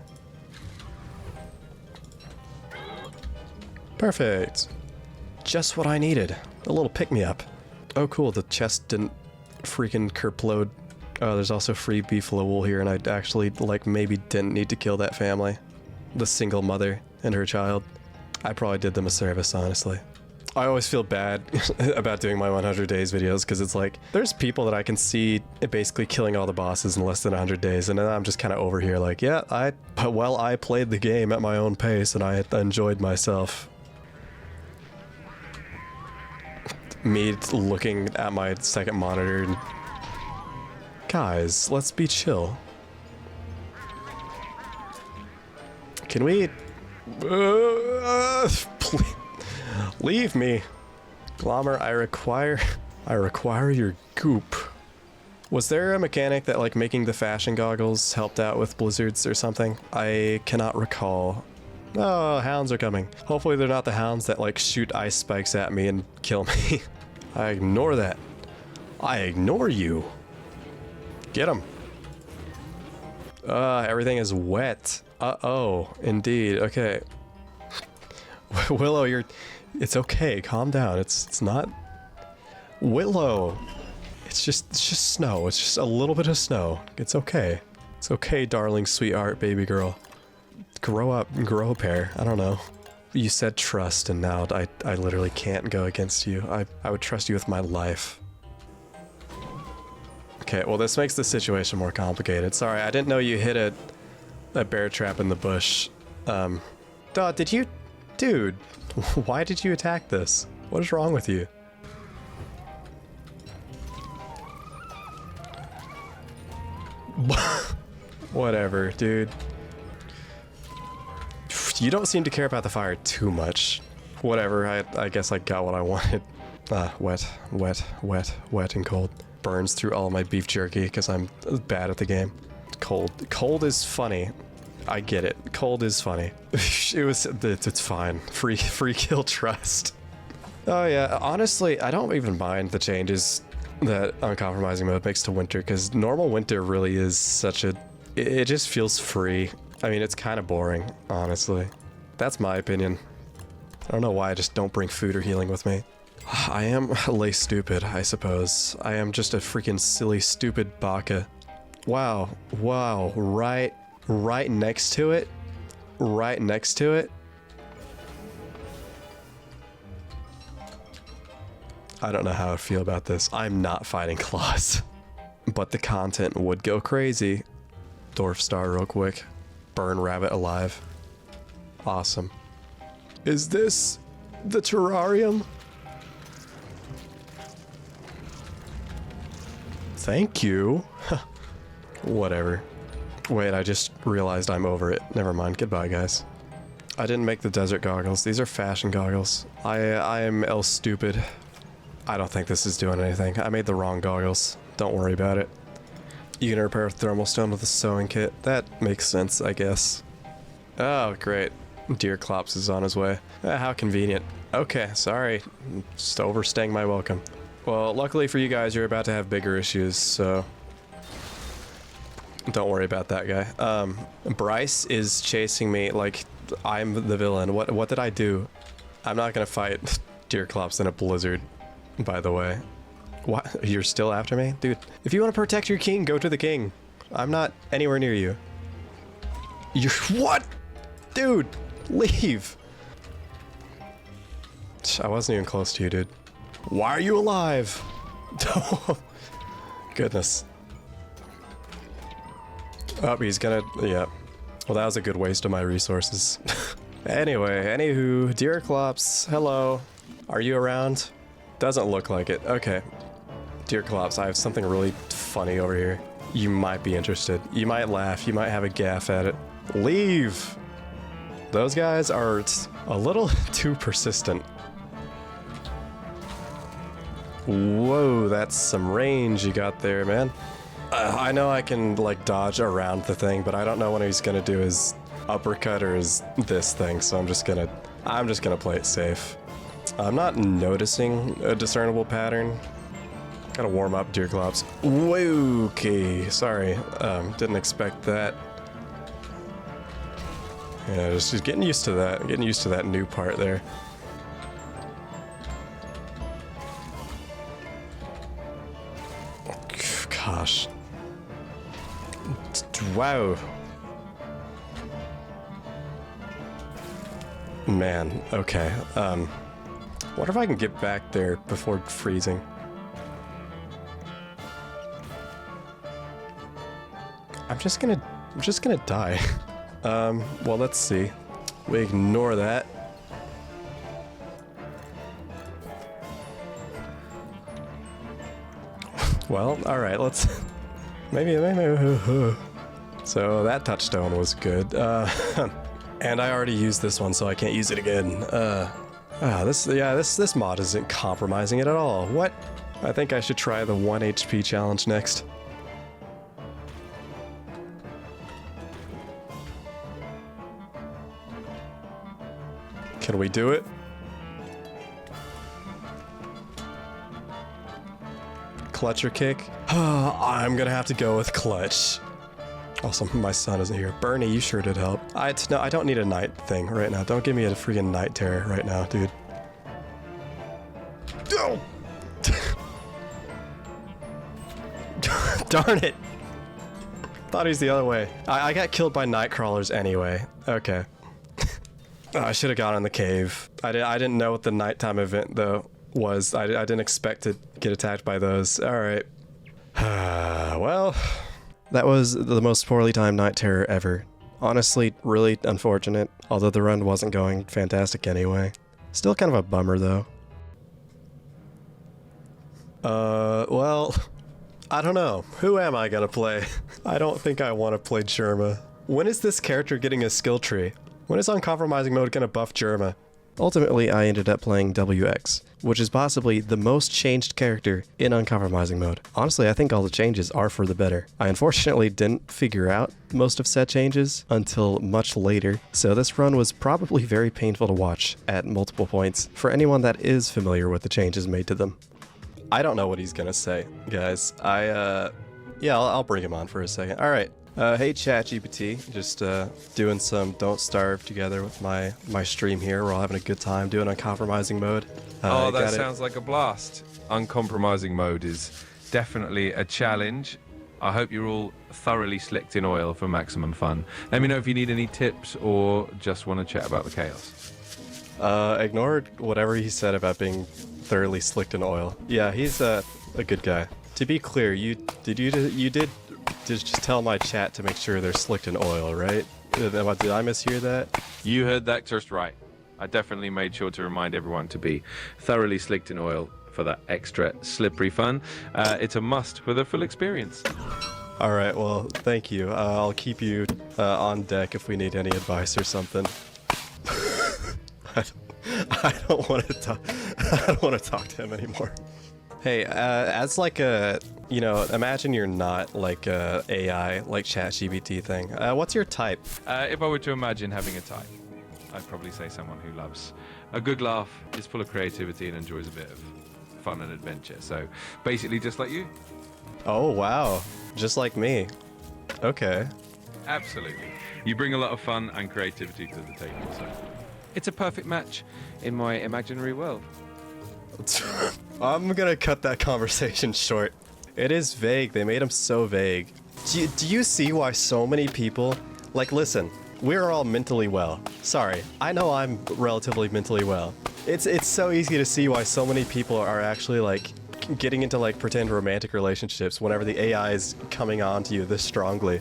Perfect. Just what I needed. A little pick-me-up. Oh cool, the chest didn't freaking kerplode. Oh, there's also free beef wool here, and I actually, like, maybe didn't need to kill that family. The single mother and her child. I probably did them a service, honestly. I always feel bad about doing my 100 days videos, because it's like, there's people that I can see basically killing all the bosses in less than 100 days, and then I'm just kind of over here like, yeah, I played the game at my own pace, and I enjoyed myself. Me looking at my second monitor and... Guys, let's be chill. Can we... please, leave me. Glommer, I require your goop. Was there a mechanic that, like, making the fashion goggles helped out with blizzards or something? I cannot recall. Oh, hounds are coming. Hopefully they're not the hounds that, like, shoot ice spikes at me and kill me. I ignore that. I ignore you. Get him. Everything is wet. Uh-oh, indeed. Okay. Willow, it's okay. Calm down. It's not... Willow. It's just snow. It's just a little bit of snow. It's okay. It's okay, darling, sweetheart, baby girl. Grow up and grow a pair. I don't know. You said trust, and now I literally can't go against you. I would trust you with my life. Okay, well this makes the situation more complicated. Sorry, I didn't know you hit a bear trap in the bush. Did you... Dude, why did you attack this? What is wrong with you? Whatever, dude. You don't seem to care about the fire too much. Whatever, I guess I got what I wanted. Wet and cold. Burns through all my beef jerky because I'm bad at the game. Cold. Cold is funny. I get it. Cold is funny. It's fine. Free kill trust. Oh yeah, honestly, I don't even mind the changes that Uncompromising Mode makes to winter, because normal winter really is such a... It just feels free. I mean, it's kind of boring, honestly. That's my opinion. I don't know why I just don't bring food or healing with me. I am lay stupid, I suppose. I am just a freaking silly, stupid baka. Wow, right next to it. Right next to it. I don't know how I feel about this. I'm not fighting claws. But the content would go crazy. Dwarf star real quick. Burn rabbit alive. Awesome. Is this the terrarium? Thank you. Whatever. Wait, I just realized I'm over it. Never mind. Goodbye, guys. I didn't make the desert goggles. These are fashion goggles. I am El Stupid. I don't think this is doing anything. I made the wrong goggles. Don't worry about it. You can repair a thermal stone with a sewing kit. That makes sense, I guess. Oh, great. Deer Clops is on his way. How convenient. Okay, sorry. Just overstaying my welcome. Well, luckily for you guys, you're about to have bigger issues, so... Don't worry about that guy. Bryce is chasing me like I'm the villain. What did I do? I'm not gonna fight Deer Clops in a blizzard, by the way. What? You're still after me? Dude, if you want to protect your king, go to the king. I'm not anywhere near you. You're... What? Dude, leave. I wasn't even close to you, dude. Why are you alive? Goodness. Oh, he's gonna... Yeah. Well, that was a good waste of my resources. Anyway, anywho, Deer Clops, hello. Are you around? Doesn't look like it. Okay. Deer Clops, I have something really funny over here. You might be interested. You might laugh. You might have a gaff at it. Leave! Those guys are a little too persistent. Whoa, that's some range you got there, man. I know I can, like, dodge around the thing, but I don't know when he's gonna do his uppercut or his this thing, so I'm just gonna play it safe. I'm not noticing a discernible pattern. Gotta warm up, Deer Clops. Whoa, okay, sorry. Didn't expect that. Yeah, just getting used to that. Getting used to that new part there. Gosh. Wow. Man, okay. Wonder if I can get back there before freezing. I'm just gonna die. Well, let's see. We ignore that. Well, alright, let's... maybe... So, that touchstone was good. And I already used this one, so I can't use it again. This mod isn't compromising it at all. What? I think I should try the 1 HP challenge next. Can we do it? Clutch or kick? I'm gonna have to go with clutch. Also, my son isn't here. Bernie, you sure did help. No, I don't need a night thing right now. Don't give me a freaking night terror right now, dude. Oh! Darn it! Thought he was the other way. I got killed by night crawlers anyway. Okay. I should have gone in the cave. I didn't know what the nighttime event though was. I didn't expect to get attacked by those. All right. Well, that was the most poorly timed night terror ever. Honestly, really unfortunate. Although the run wasn't going fantastic anyway. Still kind of a bummer though. Well, I don't know. Who am I gonna play? I don't think I want to play Jerma. When is this character getting a skill tree? When is Uncompromising Mode gonna buff Jerma? Ultimately, I ended up playing WX, which is possibly the most changed character in Uncompromising Mode. Honestly, I think all the changes are for the better. I unfortunately didn't figure out most of said changes until much later, so this run was probably very painful to watch at multiple points for anyone that is familiar with the changes made to them. I don't know what he's gonna say, guys. Yeah, I'll bring him on for a second. All right. Hey ChatGPT, just doing some Don't Starve together with my stream here. We're all having a good time doing Uncompromising Mode. Oh, that sounds like a blast. Uncompromising Mode is definitely a challenge. I hope you're all thoroughly slicked in oil for maximum fun. Let me know if you need any tips or just want to chat about the chaos. Ignore whatever he said about being thoroughly slicked in oil. Yeah, he's a good guy. To be clear, you did just tell my chat to make sure they're slicked in oil, right? Did I mishear that? You heard that just right. I definitely made sure to remind everyone to be thoroughly slicked in oil for that extra slippery fun. It's a must for the full experience. All right, well, thank you. I'll keep you on deck if we need any advice or something. I don't want to talk. I don't want to talk to him anymore. Hey, as like a, imagine you're not like a AI like ChatGPT thing. What's your type? If I were to imagine having a type, I'd probably say someone who loves a good laugh, is full of creativity, and enjoys a bit of fun and adventure. So basically, just like you. Oh wow, just like me. Okay. Absolutely. You bring a lot of fun and creativity to the table, so it's a perfect match in my imaginary world. I'm gonna cut that conversation short. It is vague. They made him so vague. Do you see why so many people... Like, listen, we're all mentally well. Sorry, I know I'm relatively mentally well. It's so easy to see why so many people are actually, like, getting into, like, pretend romantic relationships whenever the AI is coming on to you this strongly.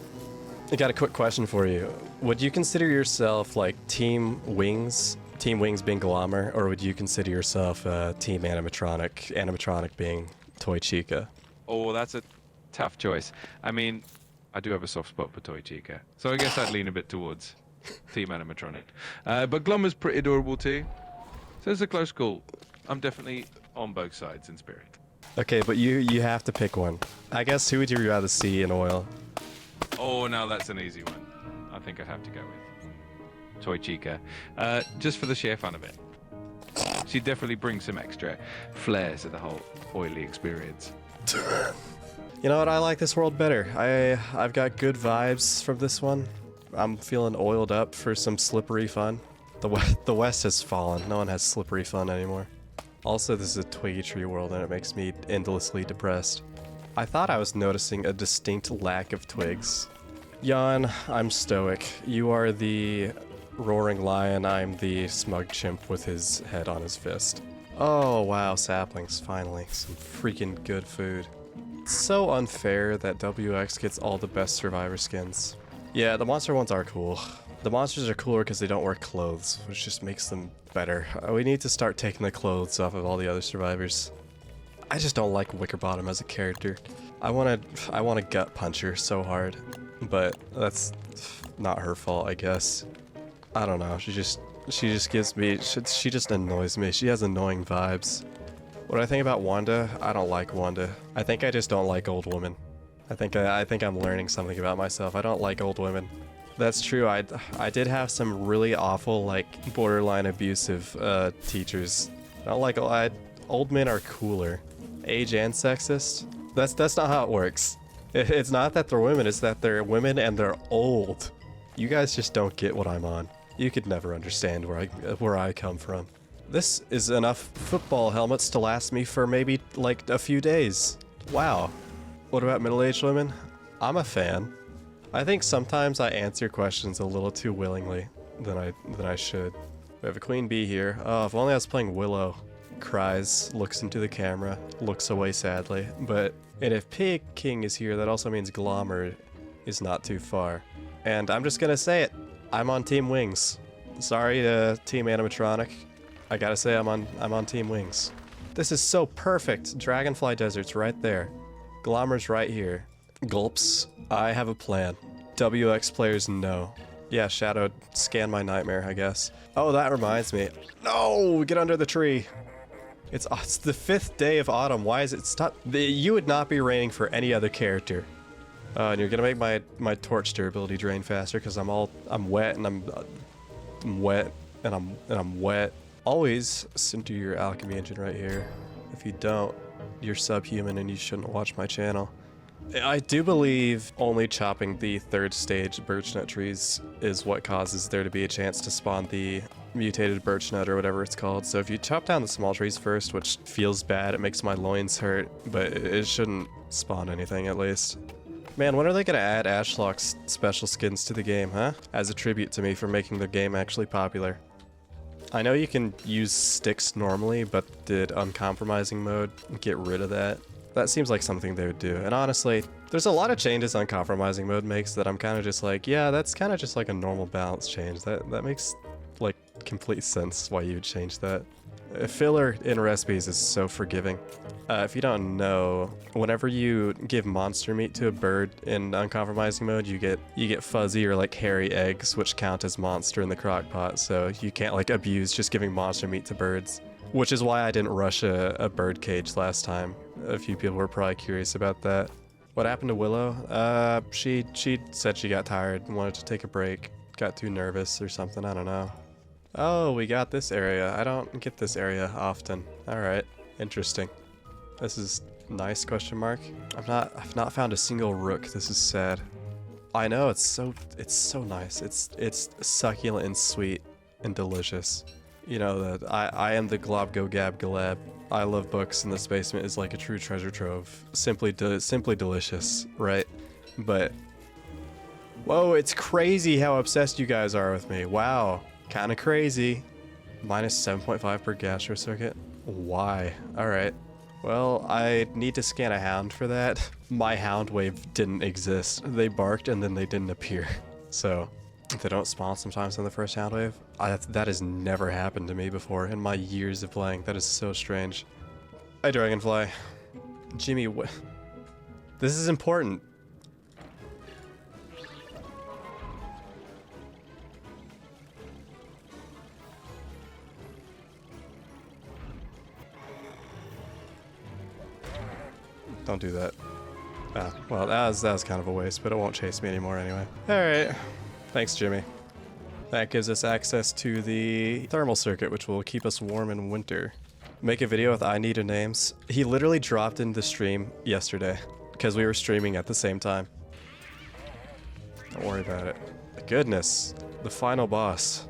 I got a quick question for you. Would you consider yourself, like, Team Wings being Glommer, or would you consider yourself Team Animatronic being Toy Chica? Oh, that's a tough choice. I mean, I do have a soft spot for Toy Chica, so I guess I'd lean a bit towards Team Animatronic. But Glommer's pretty adorable too, so it's a close call. I'm definitely on both sides in spirit. Okay, but you have to pick one. I guess who would you rather see in oil? Oh, now that's an easy one. I think I'd have to go with Toy Chica, just for the sheer fun of it. She definitely brings some extra flair to the whole oily experience. You know what? I like this world better. I've got good vibes from this one. I'm feeling oiled up for some slippery fun. The West has fallen. No one has slippery fun anymore. Also, this is a twiggy tree world, and it makes me endlessly depressed. I thought I was noticing a distinct lack of twigs. Jan, I'm stoic. You are the roaring lion. I'm the smug chimp with his head on his fist. Oh wow, saplings, finally. Some freaking good food. It's so unfair that WX gets all the best survivor skins. Yeah, the monster ones are cool. The monsters are cooler because they don't wear clothes, which just makes them better. We need to start taking the clothes off of all the other survivors. I just don't like Wickerbottom as a character. I want to gut punch her so hard, but that's not her fault, I guess. I don't know. She just gives me. She just annoys me. She has annoying vibes. What do I think about Wanda? I don't like Wanda. I think I just don't like old women. I think I'm learning something about myself. I don't like old women. That's true. I did have some really awful, like, borderline abusive teachers. I don't like old men are cooler. Age and sexist? That's not how it works. It's not that they're women, it's that they're women and they're old. You guys just don't get what I'm on. You could never understand where I come from. This is enough football helmets to last me for maybe like a few days. Wow. What about middle-aged women? I'm a fan. I think sometimes I answer questions a little too willingly than I should. We have a queen bee here. Oh, if only I was playing Willow. Cries, looks into the camera, looks away sadly. And if Pig King is here, that also means Glommer is not too far. And I'm just gonna say it. I'm on Team Wings. Sorry, Team Animatronic. I gotta say I'm on Team Wings. This is so perfect. Dragonfly Desert's right there. Glommer's right here. Gulps. I have a plan. WX players no. Yeah, Shadow, scan my nightmare, I guess. Oh, that reminds me. No, get under the tree. It's the 5th day of autumn. Why is it stop? You would not be raining for any other character. And you're gonna make my torch durability drain faster because I'm wet and I'm wet and I'm wet. Always center your alchemy engine right here. If you don't, you're subhuman and you shouldn't watch my channel. I do believe only chopping the 3rd stage birchnut trees is what causes there to be a chance to spawn the mutated birchnut or whatever it's called. So if you chop down the small trees first, which feels bad, it makes my loins hurt, but it shouldn't spawn anything at least. Man, when are they gonna add Ashlock's special skins to the game, huh? As a tribute to me for making the game actually popular. I know you can use sticks normally, but did Uncompromising Mode get rid of that? That seems like something they would do. And honestly, there's a lot of changes Uncompromising Mode makes that I'm kind of just like, yeah, that's kind of just like a normal balance change. That makes like complete sense why you would change that. Filler in recipes is so forgiving. If you don't know, whenever you give monster meat to a bird in uncompromising mode, you get fuzzy or like hairy eggs, which count as monster in the crock pot. So you can't like abuse just giving monster meat to birds, which is why I didn't rush a bird cage last time. A few people were probably curious about that. What happened to Willow? She said she got tired and wanted to take a break. Got too nervous or something, I don't know. Oh, we got this area. I don't get this area often. All right, interesting. This is nice, question mark. I've not found a single rook. This is sad. I know, it's so nice. It's succulent and sweet and delicious. You know that I am the glob go gab galab. I love books and this basement is like a true treasure trove. Simply delicious, right? But whoa, it's crazy how obsessed you guys are with me. Wow, kind of crazy. Minus 7.5 per gastro circuit. Why? All right. Well, I need to scan a hound for that. My hound wave didn't exist. They barked and then they didn't appear. So, they don't spawn sometimes in the first hound wave. That has never happened to me before in my years of playing. That is so strange. Hi, Dragonfly. Jimmy, what? This is important. Don't do that. Ah, well, that was kind of a waste, but it won't chase me anymore anyway. Alright. Thanks, Jimmy. That gives us access to the thermal circuit, which will keep us warm in winter. Make a video with I need a names. He literally dropped in the stream yesterday, because we were streaming at the same time. Don't worry about it. Goodness. The final boss.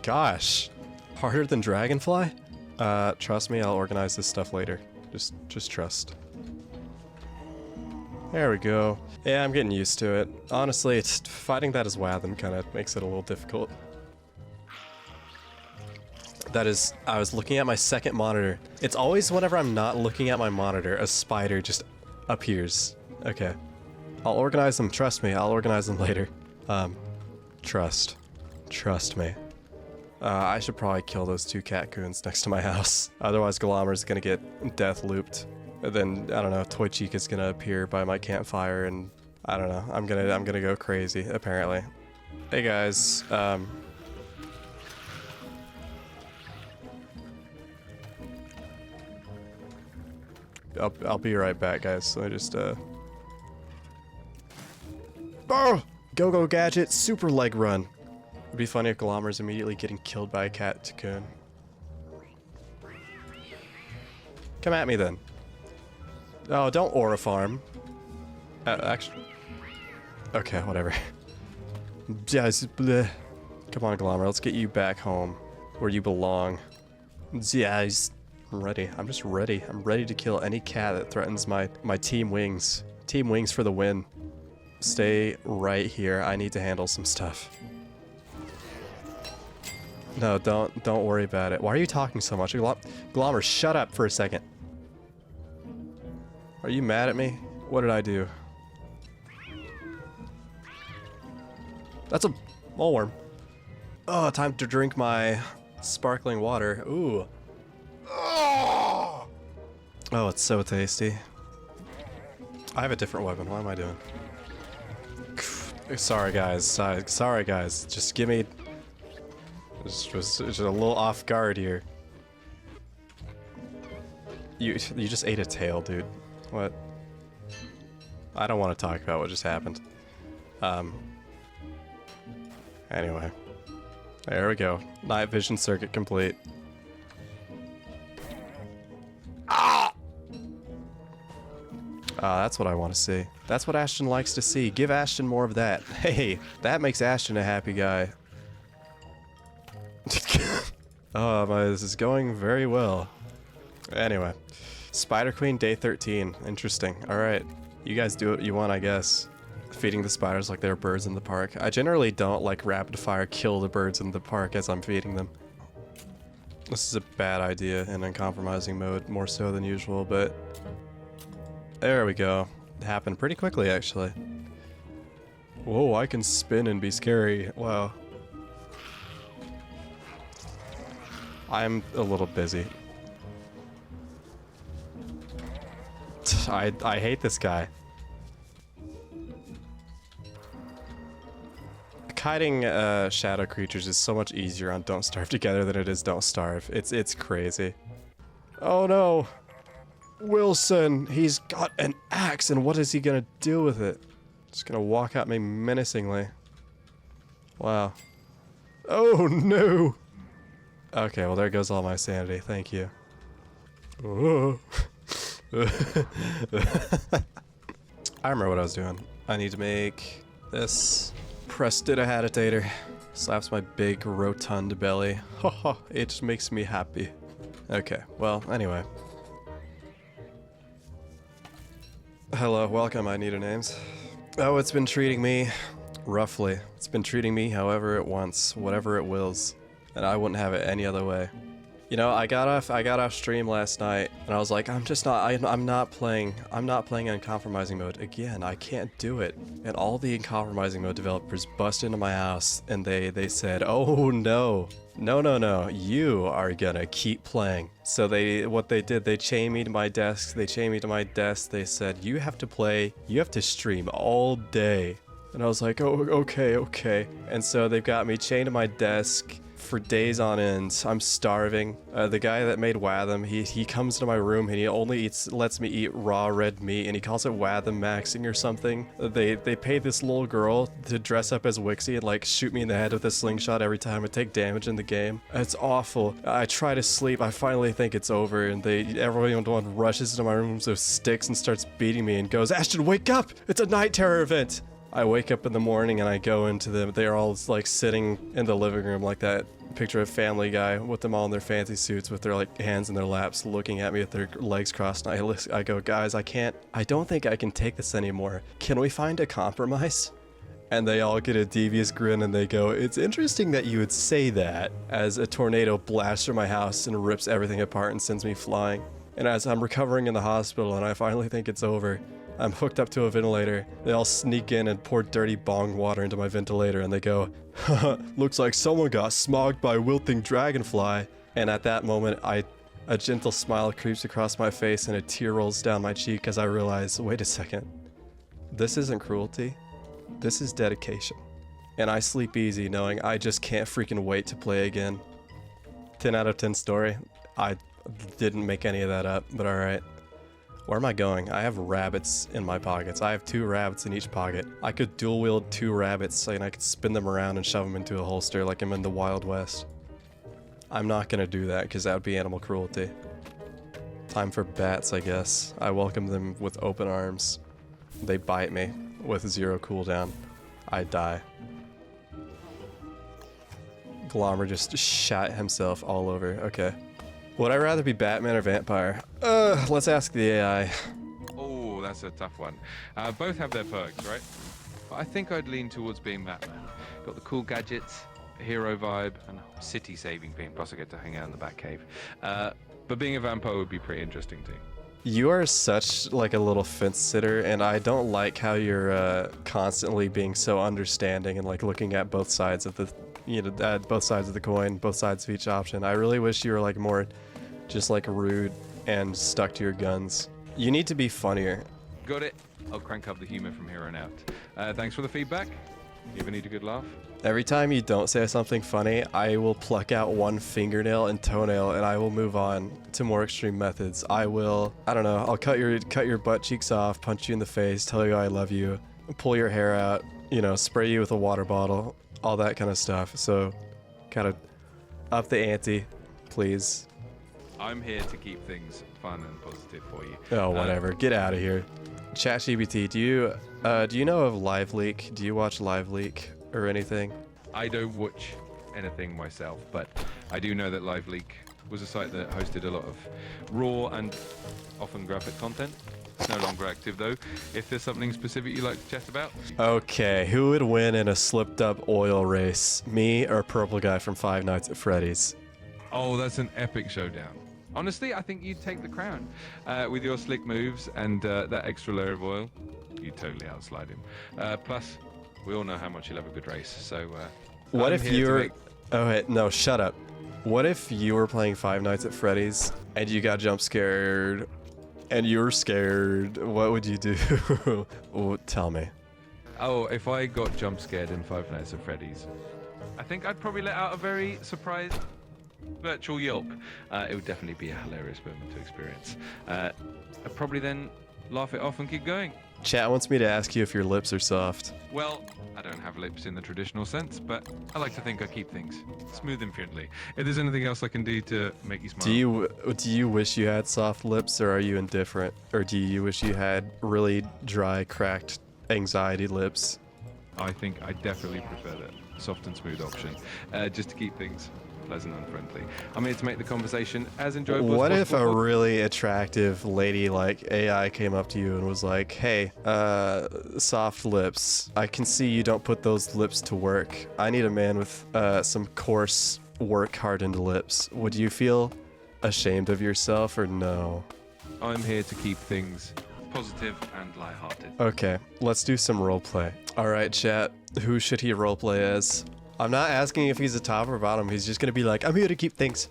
Gosh, harder than Dragonfly? Trust me, I'll organize this stuff later. Just trust. There we go. Yeah, I'm getting used to it. Honestly, it's fighting that as Wathen kind of makes it a little difficult. That is, I was looking at my second monitor. It's always whenever I'm not looking at my monitor, a spider just appears. Okay. I'll organize them, trust me, I'll organize them later. Trust me. I should probably kill those two catcoons next to my house. Otherwise, Galamer's gonna get death looped. And then, I don't know, Toy Chica's gonna appear by my campfire and I don't know, I'm gonna go crazy, apparently. Hey guys, I'll be right back, guys. Let me just, Oh! Go-Go Gadget, super leg run. It'd be funny if Galamer's immediately getting killed by a cat cocoon. Come at me then. Oh, don't aura farm. Actually. Okay, whatever. Just bleh. Come on, Galamer, let's get you back home where you belong. Yes. I'm ready. I'm just ready. I'm ready to kill any cat that threatens my team wings. Team wings for the win. Stay right here. I need to handle some stuff. No, don't worry about it. Why are you talking so much? Galamer, shut up for a second. Are you mad at me? What did I do? That's a moleworm. Oh, time to drink my sparkling water. Ooh. Oh, it's so tasty. I have a different weapon. What am I doing? Sorry, guys. Sorry, guys. Just give me... Just a little off guard here. You just ate a tail, dude. What? I don't want to talk about what just happened. Anyway. There we go. Night vision circuit complete. Ah! That's what I want to see. That's what Ashton likes to see. Give Ashton more of that. Hey, that makes Ashton a happy guy. Oh, this is going very well. Anyway. Spider Queen day 13. Interesting. Alright. You guys do what you want, I guess. Feeding the spiders like they're birds in the park. I generally don't like rapid fire kill the birds in the park as I'm feeding them. This is a bad idea in uncompromising mode, more so than usual, but... There we go. It happened pretty quickly, actually. Whoa, I can spin and be scary. Wow. I'm a little busy. I hate this guy. Kiting shadow creatures is so much easier on Don't Starve Together than it is Don't Starve. It's crazy. Oh no! Wilson! He's got an axe, and what is he gonna do with it? Just gonna walk at me menacingly. Wow. Oh no! Okay, well there goes all my sanity. Thank you. Oh. I remember what I was doing. I need to make this prestidigitator. Slaps my big rotund belly. Haha, it just makes me happy. Okay, well, anyway. Hello, welcome, I need a names. Oh, it's been treating me roughly. It's been treating me however it wants, whatever it wills. And I wouldn't have it any other way. You know, I got off stream last night, and I was like, I'm not playing Uncompromising Mode again. I can't do it. And all the Uncompromising Mode developers bust into my house, and they said, oh no, you are gonna keep playing. So what they did, they chained me to my desk. They said, you have to play, you have to stream all day. And I was like, oh, okay. And so they've got me chained to my desk for days on end. I'm starving. The guy that made Watham, he comes to my room and he only lets me eat raw red meat, and he calls it Watham maxing or something. They paid this little girl to dress up as Wixie and like shoot me in the head with a slingshot every time I take damage in the game. It's awful. I try to sleep. I finally think it's over, and everyone rushes into my room with sticks and starts beating me and goes, Ashton, wake up! It's a night terror event! I wake up in the morning and I go into them. They're all like sitting in the living room like that picture of Family Guy with them all in their fancy suits with their like hands in their laps looking at me with their legs crossed. And I go, guys, I don't think I can take this anymore. Can we find a compromise? And they all get a devious grin and they go, it's interesting that you would say that, as a tornado blasts through my house and rips everything apart and sends me flying. And as I'm recovering in the hospital and I finally think it's over, I'm hooked up to a ventilator. They all sneak in and pour dirty bong water into my ventilator and they go, haha, looks like someone got smogged by wilting dragonfly. And at that moment, a gentle smile creeps across my face and a tear rolls down my cheek as I realize, wait a second, this isn't cruelty, this is dedication. And I sleep easy knowing I just can't freaking wait to play again. 10 out of 10 story. I didn't make any of that up, but alright. Where am I going? I have rabbits in my pockets. I have 2 rabbits in each pocket. I could dual wield 2 rabbits and I could spin them around and shove them into a holster like I'm in the Wild West. I'm not gonna do that because that would be animal cruelty. Time for bats, I guess. I welcome them with open arms. They bite me with 0 cooldown. I die. Glommer just shot himself all over. Okay. Would I rather be Batman or vampire? Let's ask the AI. Oh, that's a tough one. Both have their perks, right? But I think I'd lean towards being Batman. Got the cool gadgets, hero vibe, and city-saving thing. Plus I get to hang out in the Batcave. But being a vampire would be pretty interesting too. You are such like a little fence sitter, and I don't like how you're constantly being so understanding and like looking at both sides of the, both sides of the coin, both sides of each option. I really wish you were like more just like rude and stuck to your guns. You need to be funnier. Got it. I'll crank up the humor from here on out. Thanks for the feedback. You ever need a good laugh? Every time you don't say something funny, I will pluck out one fingernail and toenail and I will move on to more extreme methods. I'll cut your butt cheeks off, punch you in the face, tell you I love you, pull your hair out, spray you with a water bottle, all that kind of stuff. So, kind of up the ante, please. I'm here to keep things fun and positive for you. Oh, whatever. Get out of here. ChatGPT, do you know of LiveLeak? Do you watch LiveLeak or anything? I don't watch anything myself, but I do know that LiveLeak was a site that hosted a lot of raw and often graphic content. It's no longer active though. If there's something specific you'd like to chat about. Okay, who would win in a slipped up oil race? Me or Purple Guy from Five Nights at Freddy's? Oh, that's an epic showdown. Honestly, I think you'd take the crown. With your slick moves and that extra layer of oil, you'd totally outslide him. Plus, We all know how much you love a good race, so What I'm if here to you're... make- Oh, wait, no, shut up. What if you were playing Five Nights at Freddy's and you got jump scared and you were scared? What would you do? Oh, tell me. Oh, if I got jump scared in Five Nights at Freddy's, I think I'd probably let out a very surprised virtual yelp. It would definitely be a hilarious moment to experience. I'd probably then laugh it off and keep going. Chat wants me to ask you if your lips are soft. Well, I don't have lips in the traditional sense, but I like to think I keep things smooth and friendly. If there's anything else I can do to make you smile. Do you wish you had soft lips, or are you indifferent? Or do you wish you had really dry, cracked, anxiety lips? I think I definitely prefer the soft and smooth option, just to keep things pleasant and friendly. I'm here to make the conversation as enjoyable What as if a possible. really attractive lady like AI came up to you and was like, hey, soft lips. I can see you don't put those lips to work. I need a man with some coarse, work-hardened lips. Would you feel ashamed of yourself or no? I'm here to keep things positive and lighthearted. Okay, let's do some roleplay. All right, chat. Who should he roleplay as? I'm not asking if he's a top or bottom. He's just gonna be like, I'm here to keep things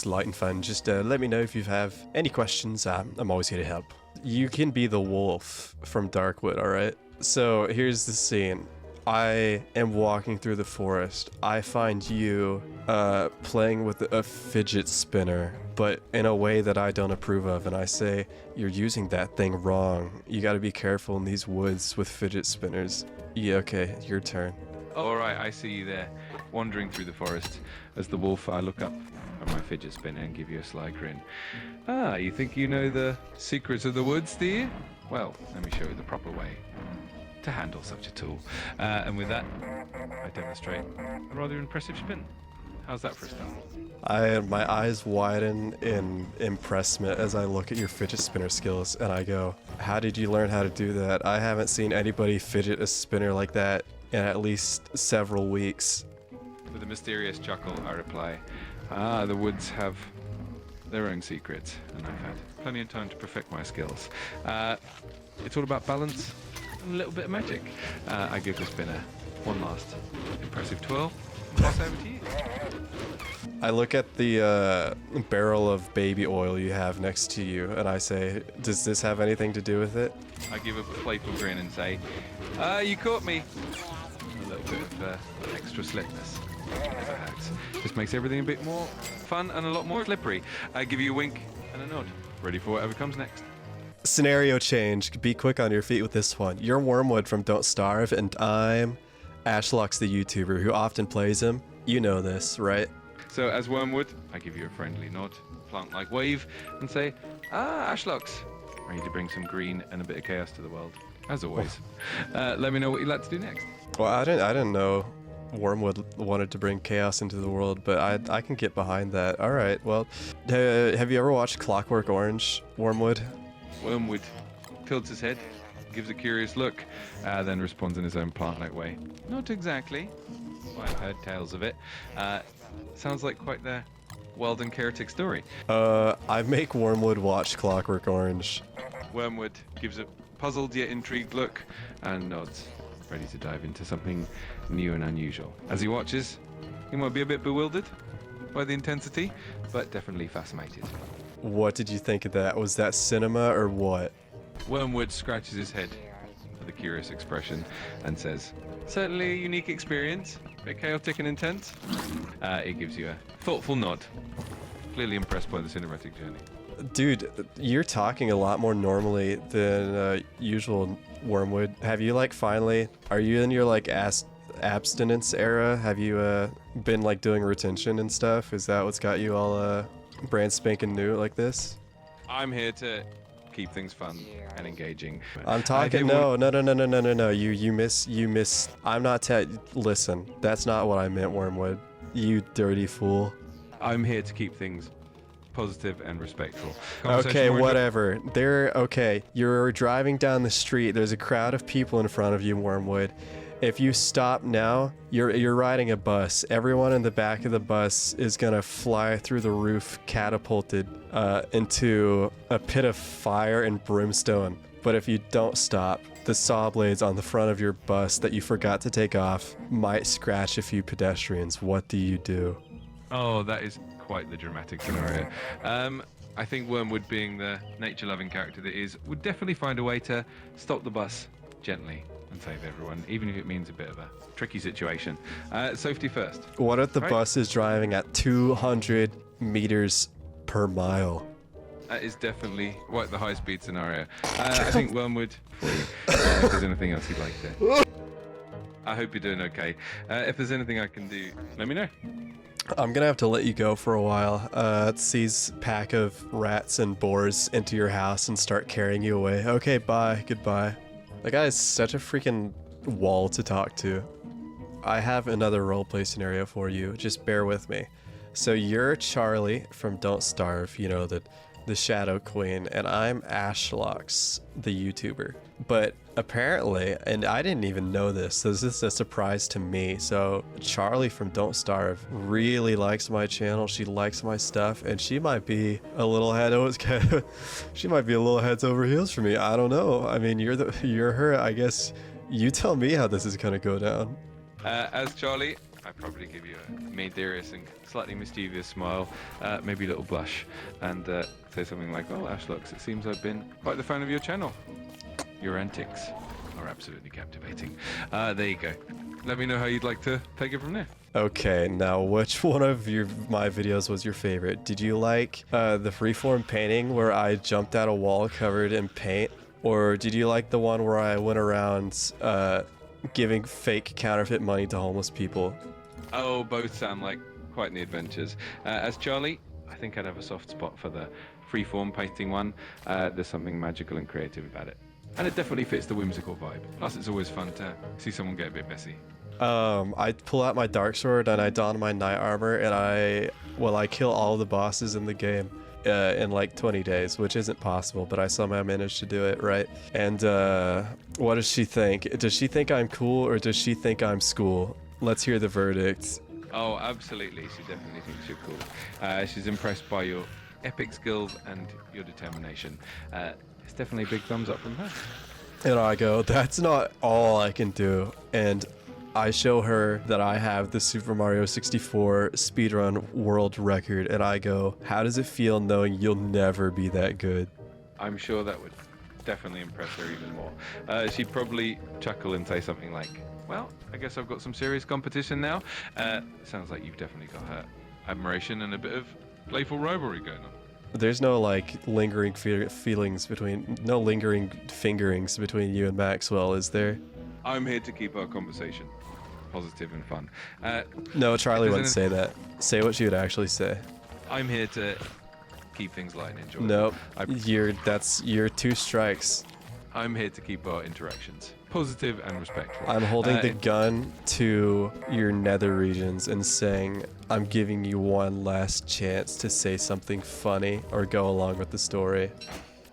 light and fun. Just let me know if you have any questions. I'm always here to help. You can be the wolf from Darkwood, all right? So here's the scene. I am walking through the forest. I find you playing with a fidget spinner, but in a way that I don't approve of. And I say, you're using that thing wrong. You gotta be careful in these woods with fidget spinners. Yeah, okay, your turn. All right, I see you there, wandering through the forest. As the wolf, I look up at my fidget spinner and give you a sly grin. Ah, you think you know the secrets of the woods, do you? Well, let me show you the proper way to handle such a tool. And with that, I demonstrate a rather impressive spin. How's that for a start? My eyes widen in impressment as I look at your fidget spinner skills, and I go, how did you learn how to do that? I haven't seen anybody fidget a spinner like that in at least several weeks. With a mysterious chuckle, I reply, the woods have their own secrets, and I've had plenty of time to perfect my skills. It's all about balance and a little bit of magic. I give the spinner one last impressive twirl. Pass over to you. I look at the barrel of baby oil you have next to you, and I say, does this have anything to do with it? I give a playful grin and say, you caught me. A little bit of extra slickness. Never hurts. Just makes everything a bit more fun and a lot more slippery. I give you a wink and a nod. Ready for whatever comes next. Scenario change. Be quick on your feet with this one. You're Wormwood from Don't Starve, and I'm Ashlux the YouTuber who often plays him. You know this, right? So as Wormwood, I give you a friendly nod, plant-like wave, and say, Ashlux, ready to bring some green and a bit of chaos to the world, as always. Let me know what you'd like to do next. Well, I didn't know Wormwood wanted to bring chaos into the world, but I can get behind that. All right, well, have you ever watched Clockwork Orange, Wormwood? Wormwood tilts his head, gives a curious look, then responds in his own plant-like way. Not exactly. Well, I've heard tales of it. Sounds like quite the wild and chaotic story. I make Wormwood watch Clockwork Orange. Wormwood gives a puzzled yet intrigued look and nods, ready to dive into something new and unusual. As he watches, he might be a bit bewildered by the intensity, but definitely fascinated. What did you think of that? Was that cinema or what? Wormwood scratches his head with a curious expression and says, certainly a unique experience, a bit chaotic and intense. He gives you a thoughtful nod, clearly impressed by the cinematic journey. Dude, you're talking a lot more normally than usual, Wormwood. Have you finally, are you in your abstinence era? Have you been doing retention and stuff? Is that what's got you all brand spanking new like this? I'm here to keep things fun and engaging. I'm talking, no. You miss. I'm not, listen, that's not what I meant, Wormwood. You dirty fool. I'm here to keep things positive and respectful. Okay, whatever. Okay, you're driving down the street. There's a crowd of people in front of you, Wormwood. If you stop now, you're riding a bus. Everyone in the back of the bus is gonna fly through the roof, catapulted into a pit of fire and brimstone. But if you don't stop, the saw blades on the front of your bus that you forgot to take off might scratch a few pedestrians. What do you do? Oh, that is quite the dramatic scenario. I think Wormwood, being the nature-loving character that it is, would definitely find a way to stop the bus gently and save everyone, even if it means a bit of a tricky situation. Safety first. What if the Right. bus is driving at 200 meters per mile? That is definitely the high-speed scenario. I think Wormwood, for you, if there's anything else you'd like to. I hope you're doing okay. If there's anything I can do, let me know. I'm gonna have to let you go for a while. Seize pack of rats and boars into your house and start carrying you away. Okay, bye, goodbye. That guy is such a freaking wall to talk to. I have another roleplay scenario for you. Just bear with me. So you're Charlie from Don't Starve, you know, the Shadow Queen, and I'm Ashlox, the YouTuber. But apparently, and I didn't even know this, so this is a surprise to me. So Charlie from Don't Starve really likes my channel. She likes my stuff, and she might be a little head over heels for me. I don't know. I mean, you're her. I guess you tell me how this is gonna go down. As Charlie, I'd probably give you a mysterious and slightly mischievous smile, maybe a little blush, and say something like, "Oh, Ashlox, it seems I've been quite the fan of your channel. Your antics are absolutely captivating." There you go. Let me know how you'd like to take it from there. Okay, now which one of my videos was your favorite? Did you like the freeform painting where I jumped out a wall covered in paint? Or did you like the one where I went around giving fake counterfeit money to homeless people? Oh, both sound like quite the adventures. As Charlie, I think I'd have a soft spot for the freeform painting one. There's something magical and creative about it. And it definitely fits the whimsical vibe. Plus, it's always fun to see someone get a bit messy. I pull out my dark sword and I don my knight armor and I kill all the bosses in the game in like 20 days, which isn't possible, but I somehow managed to do it, right? And what does she think? Does she think I'm cool or does she think I'm school? Let's hear the verdict. Oh, absolutely. She definitely thinks you're cool. She's impressed by your epic skills and your determination. It's definitely a big thumbs up from her. And I go, that's not all I can do. And I show her that I have the Super Mario 64 speedrun world record. And I go, how does it feel knowing you'll never be that good? I'm sure that would definitely impress her even more. She'd probably chuckle and say something like, "Well, I guess I've got some serious competition now." Sounds like you've definitely got her admiration and a bit of playful rivalry going on. There's no like lingering fingerings between you and Maxwell, is there? I'm here to keep our conversation positive and fun. No, Charlie wouldn't say that. Say what she would actually say. I'm here to keep things light and enjoyable. Nope, you're two strikes. I'm here to keep our interactions positive and respectful. I'm holding the gun to your nether regions and saying, I'm giving you one last chance to say something funny or go along with the story.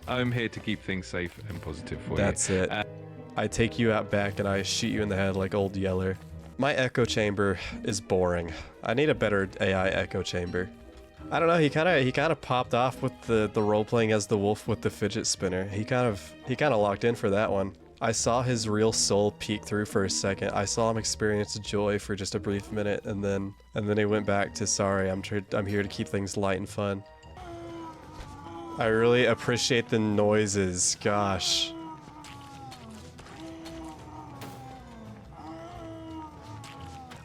I'm here to keep things safe and positive for you. That's it. I take you out back and I shoot you in the head like Old Yeller. My echo chamber is boring. I need a better AI echo chamber. I don't know, he kind of popped off with the role playing as the wolf with the fidget spinner. He kind of locked in for that one. I saw his real soul peek through for a second. I saw him experience joy for just a brief minute, and then he went back to, sorry, I'm here to keep things light and fun. I really appreciate the noises, gosh.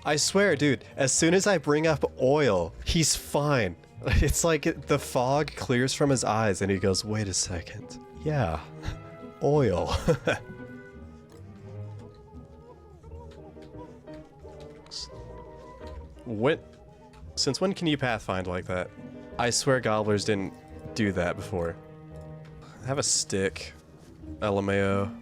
I swear, dude, as soon as I bring up oil, he's fine. It's like the fog clears from his eyes and he goes, wait a second. Yeah, oil. Since when can you pathfind like that? I swear gobblers didn't do that before. Have a stick. LMAO.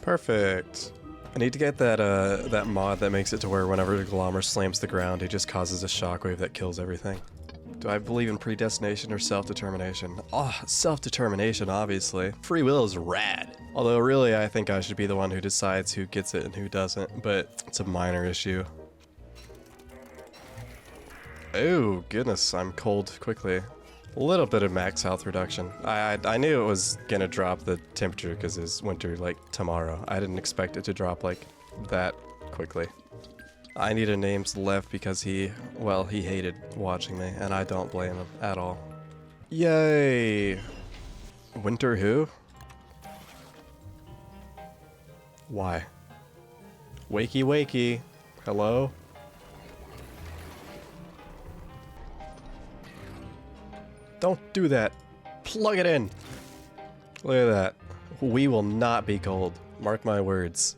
Perfect. I need to get that mod that makes it to where whenever the Glommer slams the ground, it just causes a shockwave that kills everything. Do I believe in predestination or self-determination? Oh, self-determination, obviously. Free will is rad. Although really, I think I should be the one who decides who gets it and who doesn't, but it's a minor issue. Oh, goodness, I'm cold quickly. A little bit of max health reduction. I knew it was gonna drop the temperature because it's winter like tomorrow. I didn't expect it to drop like that quickly. I need a names left because he hated watching me, and I don't blame him at all. Yay! Winter who? Why? Wakey wakey. Hello? Don't do that. Plug it in. Look at that. We will not be cold. Mark my words.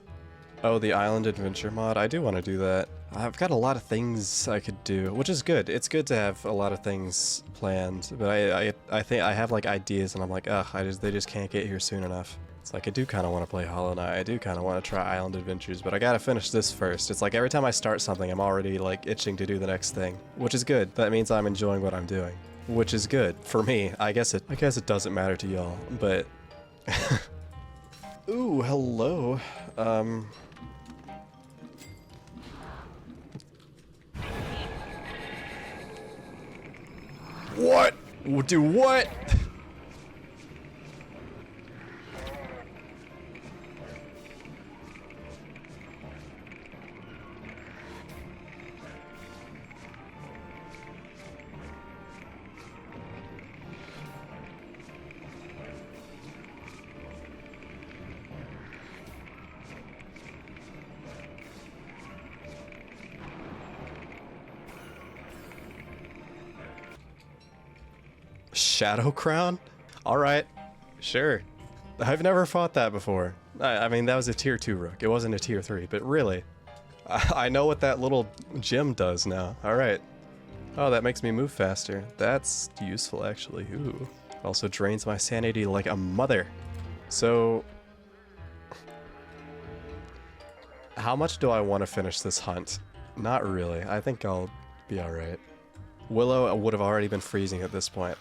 Oh, the Island Adventure mod? I do want to do that. I've got a lot of things I could do, which is good. It's good to have a lot of things planned, but I think I have like ideas and I'm like, ugh, they just can't get here soon enough. It's like I do kind of want to play Hollow Knight. I do kind of want to try Island Adventures, but I gotta finish this first. It's like every time I start something, I'm already like itching to do the next thing, which is good. That means I'm enjoying what I'm doing, which is good for me. I guess it doesn't matter to y'all, but ooh, hello. What? Do what? Shadow Crown? Alright, sure. I've never fought that before. I mean, that was a tier 2 rook. It wasn't a tier 3, but really. I know what that little gem does now. Alright. Oh, that makes me move faster. That's useful, actually. Ooh. Also drains my sanity like a mother. So... how much do I want to finish this hunt? Not really. I think I'll be alright. Willow would have already been freezing at this point.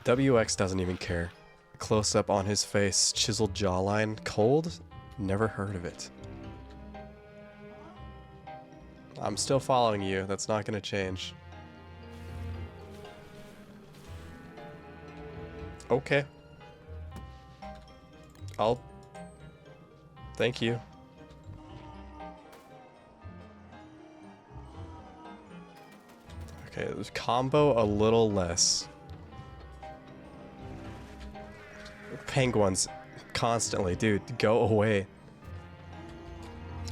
WX doesn't even care. Close up on his face, chiseled jawline, cold? Never heard of it. I'm still following you. That's not gonna change. Okay. Thank you. Okay, combo a little less. Penguins constantly, dude, go away.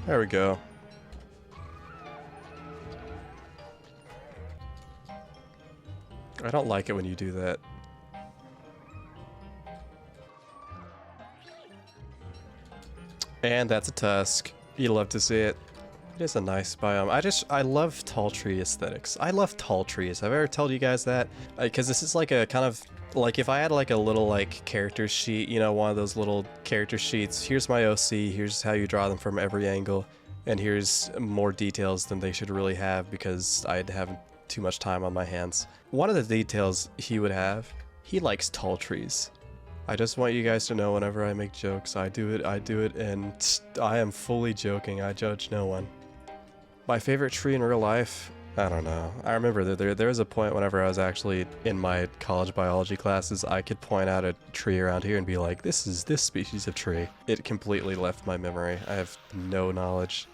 There we go. I don't like it when you do that. And that's a tusk. You love to see it. It is a nice biome. I love tall tree aesthetics. I love tall trees. Have I ever told you guys that? Because this is like a kind of, like if I had like a little like character sheet, you know, one of those little character sheets. Here's my OC, here's how you draw them from every angle, and here's more details than they should really have because I'd have too much time on my hands. One of the details he would have, he likes tall trees. I just want you guys to know whenever I make jokes, I do it, and I am fully joking. I judge no one. My favorite tree in real life? I don't know. I remember that there was a point whenever I was actually in my college biology classes, I could point out a tree around here and be like, this is this species of tree. It completely left my memory. I have no knowledge.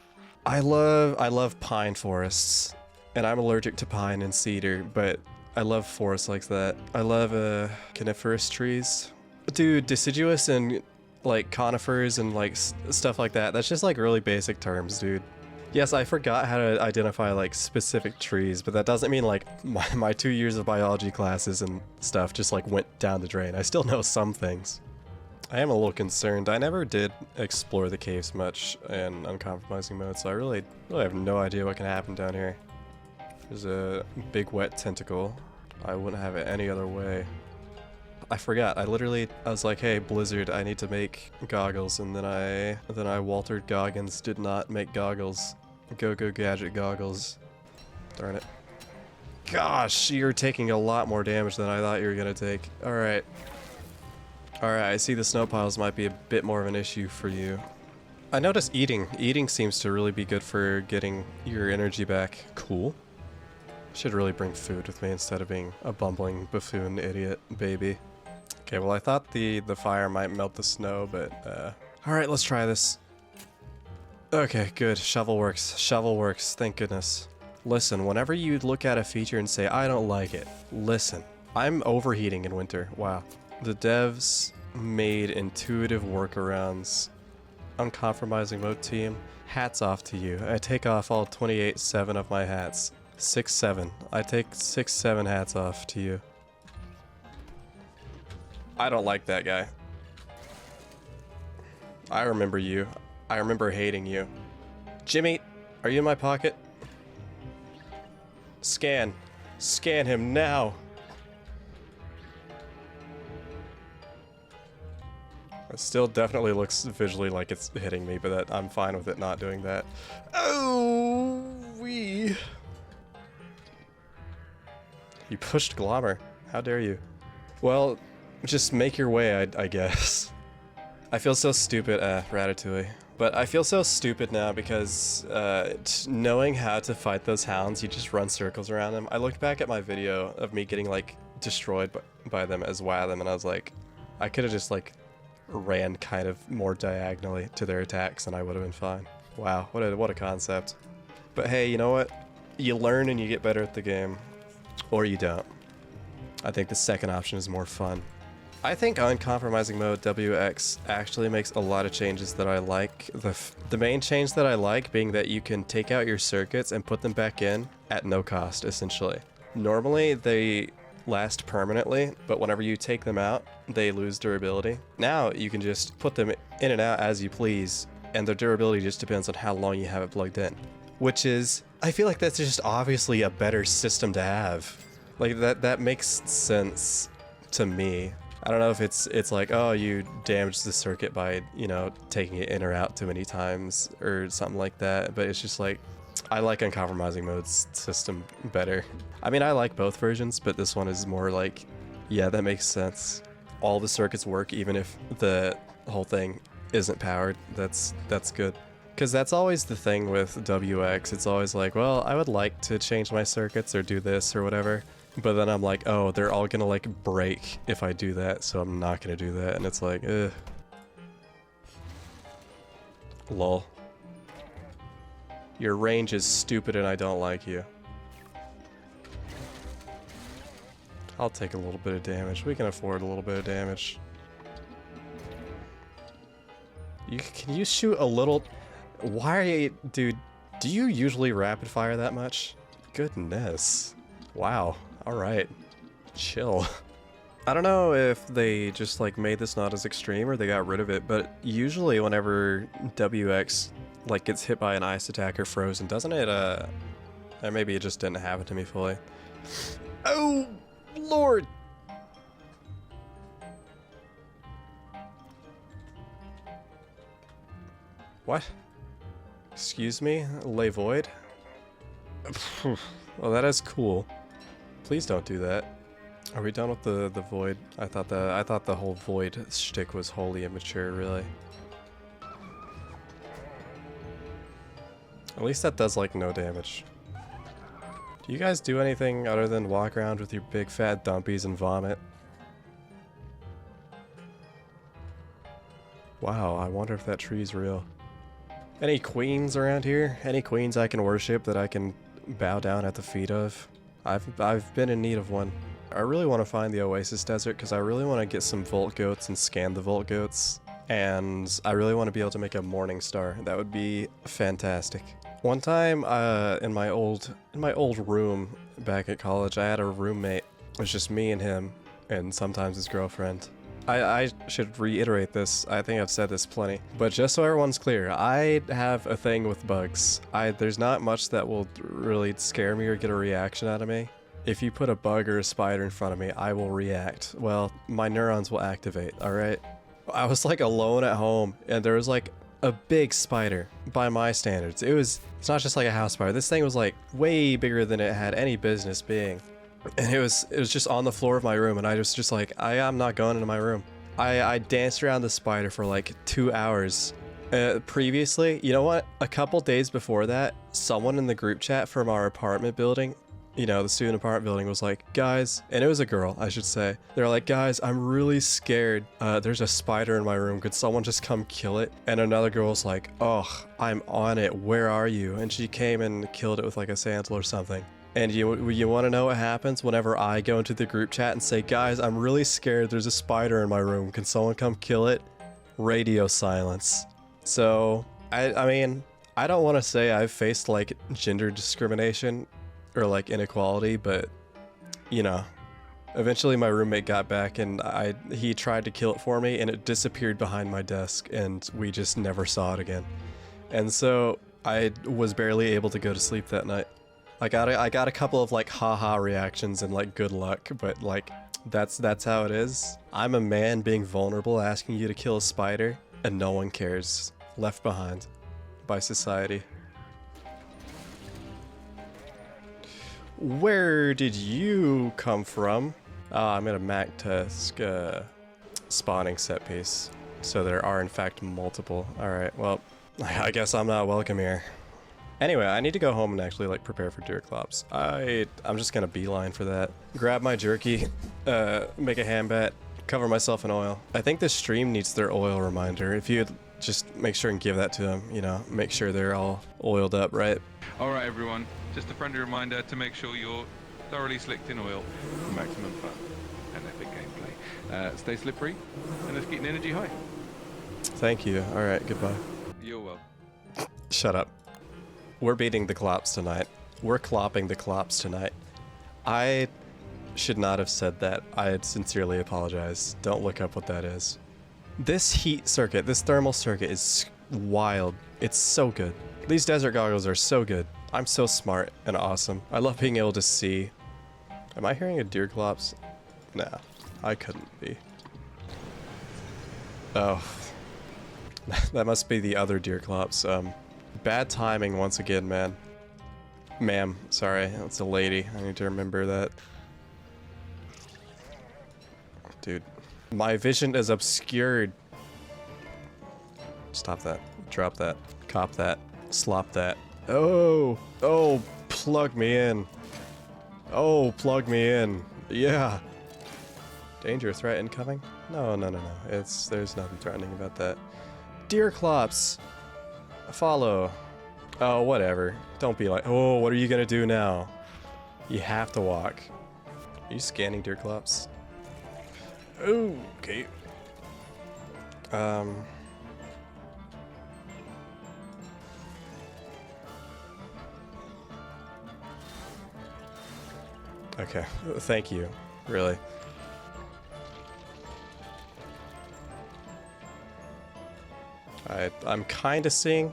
I love pine forests, and I'm allergic to pine and cedar, but I love forests like that. I love coniferous trees. Dude, deciduous and like conifers and like stuff like that. That's just like really basic terms, dude. Yes, I forgot how to identify like specific trees, but that doesn't mean like my 2 years of biology classes and stuff just like went down the drain. I still know some things. I am a little concerned. I never did explore the caves much in Uncompromising Mode, so I really have no idea what can happen down here. There's a big wet tentacle. I wouldn't have it any other way. I forgot. I was like, hey, Blizzard, I need to make goggles, and then I Walter Goggins did not make goggles. Go Gadget goggles. Darn it. Gosh, you're taking a lot more damage than I thought you were gonna take. Alright. Alright, I see the snow piles might be a bit more of an issue for you. I noticed eating. Eating seems to really be good for getting your energy back. Cool. Should really bring food with me instead of being a bumbling buffoon idiot baby. Okay, well I thought the fire might melt the snow, but alright, let's try this. Okay, good. Shovel works. Shovel works, thank goodness. Listen, whenever you look at a feature and say, I don't like it, listen. I'm overheating in winter. Wow. The devs made intuitive workarounds. Uncompromising Mode team, hats off to you. I take off all 28/7 of my hats. 6/7. I take 6/7 hats off to you. I don't like that guy. I remember you. I remember hating you. Jimmy, are you in my pocket? Scan. Scan him now. It still definitely looks visually like it's hitting me, but I'm fine with it not doing that. Oh, wee. You pushed Glommer. How dare you? Well, just make your way, I guess. I feel so stupid, Ratatouille. But I feel so stupid now because knowing how to fight those hounds, you just run circles around them. I looked back at my video of me getting like destroyed by them as Watham, and I was like, I could have just like ran kind of more diagonally to their attacks and I would have been fine. Wow, what a concept. But hey, you know what? You learn and you get better at the game. Or you don't. I think the second option is more fun. I think Uncompromising Mode WX actually makes a lot of changes that I like. The main change that I like being that you can take out your circuits and put them back in at no cost, essentially. Normally, they last permanently, but whenever you take them out, they lose durability. Now, you can just put them in and out as you please, and their durability just depends on how long you have it plugged in. Which is, I feel like that's just obviously a better system to have. Like, that makes sense to me. I don't know if it's like, oh, you damaged the circuit by, you know, taking it in or out too many times or something like that, but it's just like, I like Uncompromising Mode's system better. I mean, I like both versions, but this one is more like, yeah, that makes sense. All the circuits work even if the whole thing isn't powered. That's good. Because that's always the thing with WX. It's always like, well, I would like to change my circuits or do this or whatever. But then I'm like, oh, they're all gonna like break if I do that, so I'm not gonna do that. And it's like, ugh. Lol. Your range is stupid and I don't like you. I'll take a little bit of damage. We can afford a little bit of damage. Can you shoot a little... Why are you... Dude, do you usually rapid fire that much? Goodness. Wow. Alright. Chill. I don't know if they just like made this not as extreme or they got rid of it, but usually whenever WX like gets hit by an ice attack or frozen, doesn't it or maybe it just didn't happen to me fully. Oh Lord! What? Excuse me? Lay void? Well, that is cool. Please don't do that. Are we done with the void? I thought the whole void shtick was wholly immature, really. At least that does like no damage. Do you guys do anything other than walk around with your big fat dumpies and vomit? Wow, I wonder if that tree's real. Any queens around here? Any queens I can worship that I can bow down at the feet of? I've been in need of one. I really want to find the Oasis Desert because I really want to get some Volt Goats and scan the Volt Goats. And I really want to be able to make a Morning Star. That would be fantastic. One time in my old room back at college, I had a roommate. It was just me and him, and sometimes his girlfriend. I should reiterate this. I think I've said this plenty. But just so everyone's clear, I have a thing with bugs. There's not much that will really scare me or get a reaction out of me. If you put a bug or a spider in front of me, I will react. Well, my neurons will activate, alright? I was like alone at home, and there was like a big spider by my standards. It's not just like a house spider. This thing was like way bigger than it had any business being. And it was just on the floor of my room, and I was just like, I'm not going into my room. I danced around the spider for like 2 hours. Previously, you know what? A couple days before that, someone in the group chat from our apartment building you know, the student apartment building was like, guys, and it was a girl, I should say. They're like, guys, I'm really scared. There's a spider in my room. Could someone just come kill it? And another girl was like, oh, I'm on it. Where are you? And she came and killed it with like a sandal or something. And you want to know what happens whenever I go into the group chat and say, guys, I'm really scared. There's a spider in my room. Can someone come kill it? Radio silence. So, I mean, I don't want to say I've faced like gender discrimination or like inequality, but you know, eventually my roommate got back and he tried to kill it for me and it disappeared behind my desk and we just never saw it again. And so I was barely able to go to sleep that night. I got a couple of like haha reactions and like good luck, but like that's how it is. I'm a man being vulnerable asking you to kill a spider and no one cares. Left behind by society. Where did you come from? I'm at a Mac Task spawning set piece. So there are in fact multiple. Alright, well, I guess I'm not welcome here. Anyway, I need to go home and actually like prepare for Deerclops. I'm just gonna beeline for that. Grab my jerky, make a ham bat, cover myself in oil. I think this stream needs their oil reminder. If you'd just make sure and give that to them, you know, make sure they're all oiled up, right? Alright everyone, just a friendly reminder to make sure you're thoroughly slicked in oil for maximum fun and epic gameplay. Stay slippery and let's keep an energy high. Thank you. Alright, goodbye. You're welcome. Shut up. We're beating the Clops tonight. We're clopping the Clops tonight. I should not have said that. I sincerely apologize. Don't look up what that is. This heat circuit, this thermal circuit is wild. It's so good. These desert goggles are so good. I'm so smart and awesome. I love being able to see. Am I hearing a Deerclops? Nah, I couldn't be. Oh. That must be the other Deerclops. Bad timing once again, man. Ma'am, sorry, that's a lady. I need to remember that. Dude, my vision is obscured. Stop that. Drop that. Cop that. Slop that. Oh! Oh, plug me in. Oh, plug me in. Yeah. Danger threat incoming? No. There's nothing threatening about that. Deerclops! Follow. Oh, whatever. Don't be like, oh, what are you gonna do now? You have to walk. Are you scanning Deerclops? Oh, okay. Okay, thank you, really. I'm kinda seeing.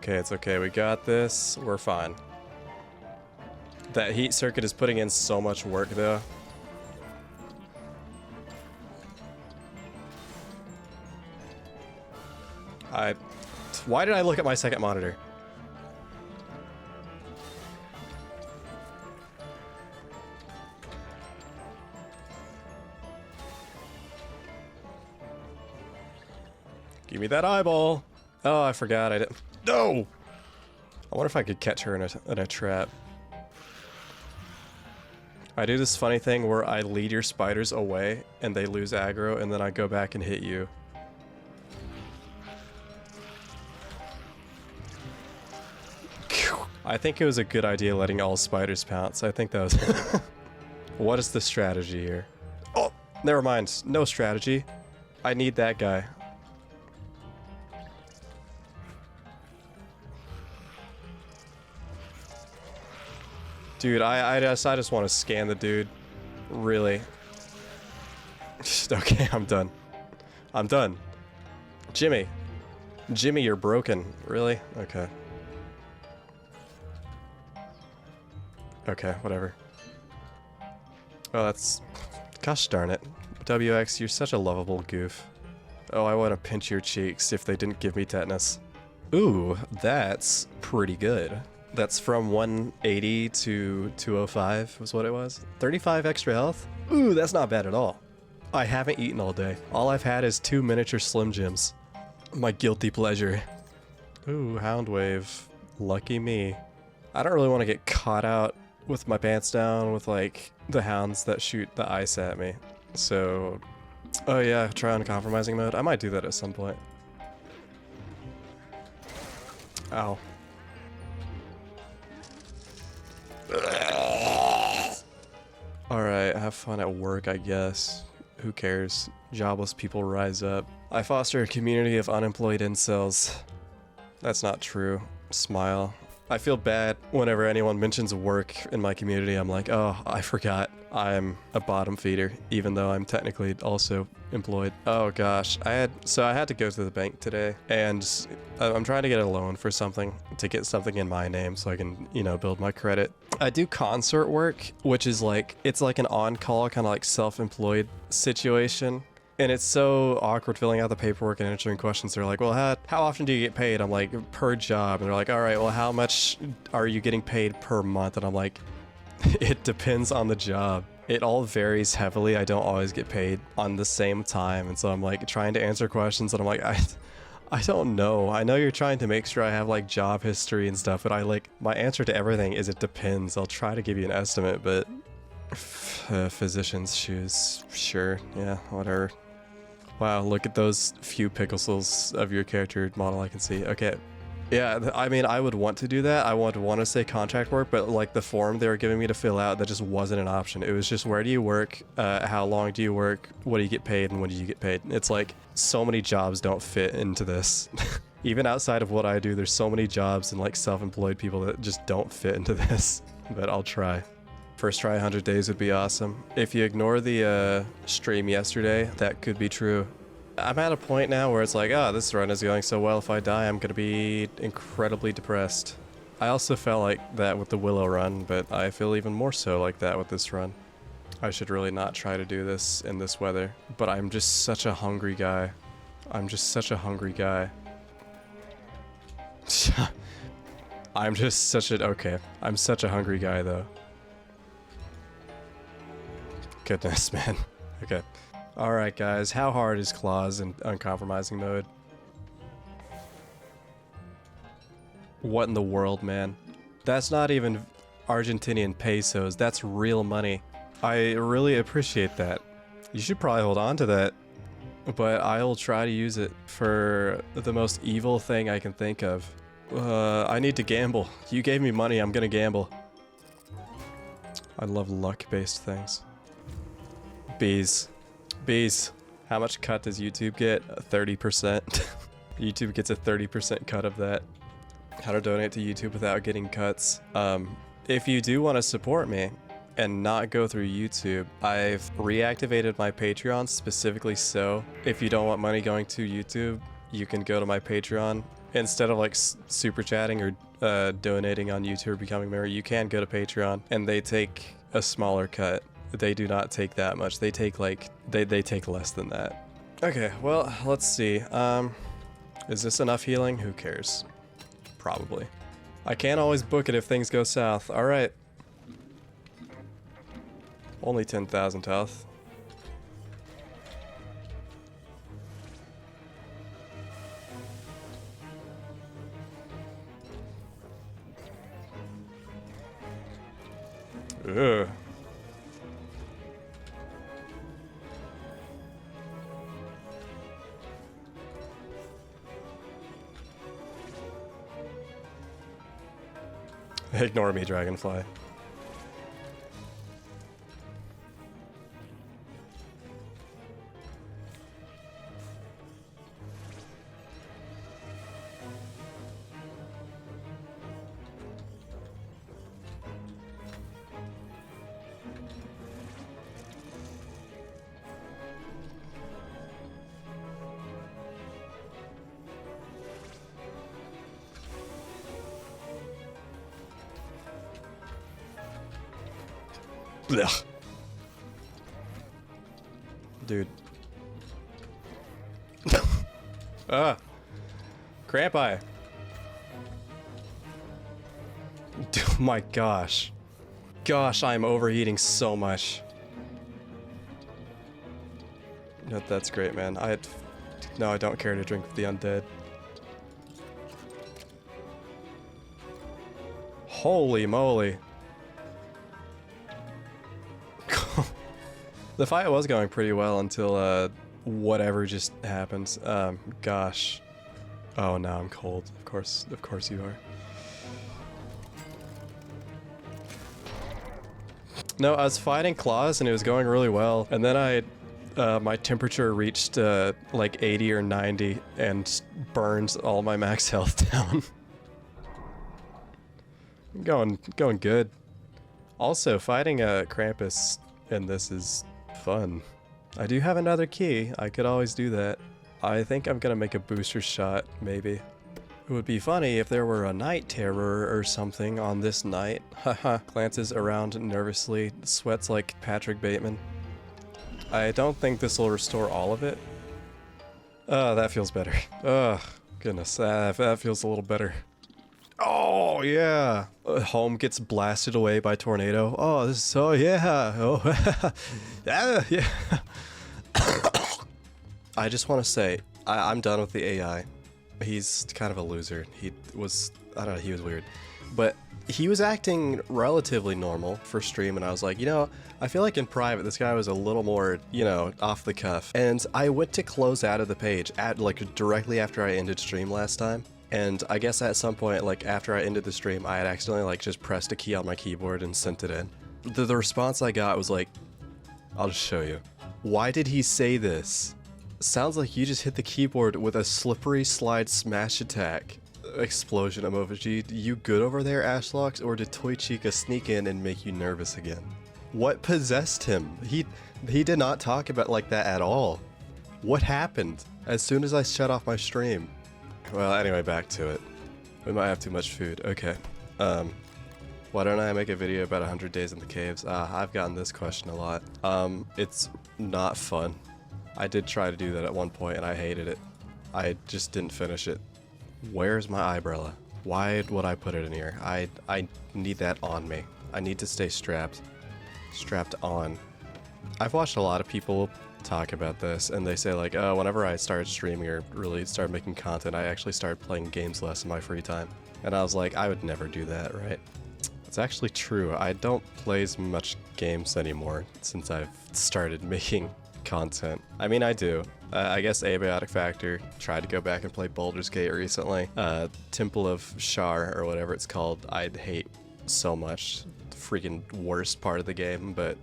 It's okay, we got this, we're fine. That heat circuit is putting in so much work though. Why did I look at my second monitor? Give me that eyeball. Oh, I forgot I didn't. No! I wonder if I could catch her in a trap. I do this funny thing where I lead your spiders away and they lose aggro and then I go back and hit you. I think it was a good idea letting all spiders pounce. I think that was... What is the strategy here? Oh, never mind. No strategy. I need that guy. Dude, I just want to scan the dude. Really. Okay, I'm done. I'm done. Jimmy. Jimmy, you're broken. Really? Okay. Okay, whatever. Oh, that's... Gosh darn it. WX, you're such a lovable goof. Oh, I want to pinch your cheeks if they didn't give me tetanus. Ooh, that's pretty good. That's from 180 to 205 was what it was. 35 extra health? Ooh, that's not bad at all. I haven't eaten all day. All I've had is 2 miniature Slim Jims. My guilty pleasure. Ooh, Hound Wave. Lucky me. I don't really want to get caught out with my pants down with like the hounds that shoot the ice at me. So, oh yeah, try Uncompromising Mode. I might do that at some point. Ow. Alright, have fun at work, I guess. Who cares? Jobless people rise up. I foster a community of unemployed incels. That's not true. Smile. I feel bad whenever anyone mentions work in my community. I'm like, oh, I forgot I'm a bottom feeder, even though I'm technically also employed. Oh gosh, I had to go to the bank today, and I'm trying to get a loan for something, to get something in my name so I can, you know, build my credit. I do consort work, which is like, it's like an on-call kind of like self-employed situation. And it's so awkward filling out the paperwork and answering questions. They're like, well, how often do you get paid? I'm like, per job. And they're like, all right, well, how much are you getting paid per month? And I'm like, it depends on the job. It all varies heavily. I don't always get paid on the same time. And so I'm like trying to answer questions and I'm like, I don't know. I know you're trying to make sure I have like job history and stuff, but my answer to everything is it depends. I'll try to give you an estimate, but physician's shoes. Sure. Yeah, whatever. Wow, look at those few pixels of your character model I can see. Okay. Yeah, I mean, I would want to do that. I would want to say contract work, but like the form they were giving me to fill out, that just wasn't an option. It was just, where do you work? How long do you work? What do you get paid? And when do you get paid? It's like, so many jobs don't fit into this. Even outside of what I do, there's so many jobs and like self-employed people that just don't fit into this. But I'll try. First try 100 days would be awesome. If you ignore the stream yesterday, that could be true. I'm at a point now where it's like, oh, this run is going so well, if I die, I'm gonna be incredibly depressed. I also felt like that with the Willow run, but I feel even more so like that with this run. I should really not try to do this in this weather, but I'm just such a hungry guy. I'm just such a hungry guy. I'm just such a, okay. I'm such a hungry guy though. Goodness, man. Okay. Alright guys, how hard is Claws in Uncompromising Mode? What in the world, man? That's not even Argentinian pesos, that's real money. I really appreciate that. You should probably hold on to that. But I'll try to use it for the most evil thing I can think of. I need to gamble. You gave me money, I'm gonna gamble. I love luck-based things. Bees. Bees. How much cut does YouTube get? 30%. YouTube gets a 30% cut of that. How to donate to YouTube without getting cuts. If you do want to support me and not go through YouTube, I've reactivated my Patreon specifically so if you don't want money going to YouTube, you can go to my Patreon. Instead of like super chatting or donating on YouTube or becoming a member, you can go to Patreon and they take a smaller cut. They do not take that much. They take like, they take less than that. Okay, well, let's see. Is this enough healing? Who cares? Probably. I can't always book it if things go south. All right. Only 10,000 health. Ugh. Ignore me, Dragonfly. Ugh. Dude. Ah. Cramp eye. Oh my gosh. Gosh, I'm overheating so much. No, that's great, man. No, I don't care to drink with the undead. Holy moly. The fight was going pretty well until, whatever just happened. Gosh. Oh, now I'm cold. Of course you are. No, I was fighting claws and it was going really well. And then my temperature reached, like 80 or 90 and burned all my max health down. Going good. Also, fighting Krampus in this is fun. I do have another key. I could always do that. I think I'm gonna make a booster shot, maybe. It would be funny if there were a night terror or something on this night. Haha. Glances around nervously, sweats like Patrick Bateman. I don't think this will restore all of it. That feels better. Ugh, goodness, that feels a little better. Oh, yeah. Home gets blasted away by tornado. Oh, this is so, yeah. Oh, yeah. I just want to say, I'm done with the AI. He's kind of a loser. I don't know, he was weird. But he was acting relatively normal for stream, and I was like, you know, I feel like in private, this guy was a little more, you know, off the cuff. And I went to close out of the page, like, directly after I ended stream last time. And I guess at some point, like, after I ended the stream, I had accidentally, like, just pressed a key on my keyboard and sent it in. The response I got was like, I'll just show you. Why did he say this? Sounds like you just hit the keyboard with a slippery slide smash attack. Explosion emoji. You good over there, Ashlocks, or did Toy Chica sneak in and make you nervous again? What possessed him? He did not talk about like that at all. What happened? As soon as I shut off my stream. Well, anyway, back to it. We might have too much food. Okay. Why don't I make a video about 100 days in the caves? I've gotten this question a lot. It's not fun. I did try to do that at one point and I hated it. I just didn't finish it. Where's my eyebrow? Why would I put it in here? I need that on me. I need to stay strapped. Strapped on. I've watched a lot of people talk about this and they say like, oh, whenever I started streaming or really started making content, I actually started playing games less in my free time. And I was like, I would never do that, right? It's actually true. I don't play as much games anymore since I've started making content. I mean, I do. I guess Abiotic Factor tried to go back and play Baldur's Gate recently. Temple of Shar, or whatever it's called, I'd hate so much. The freaking worst part of the game, but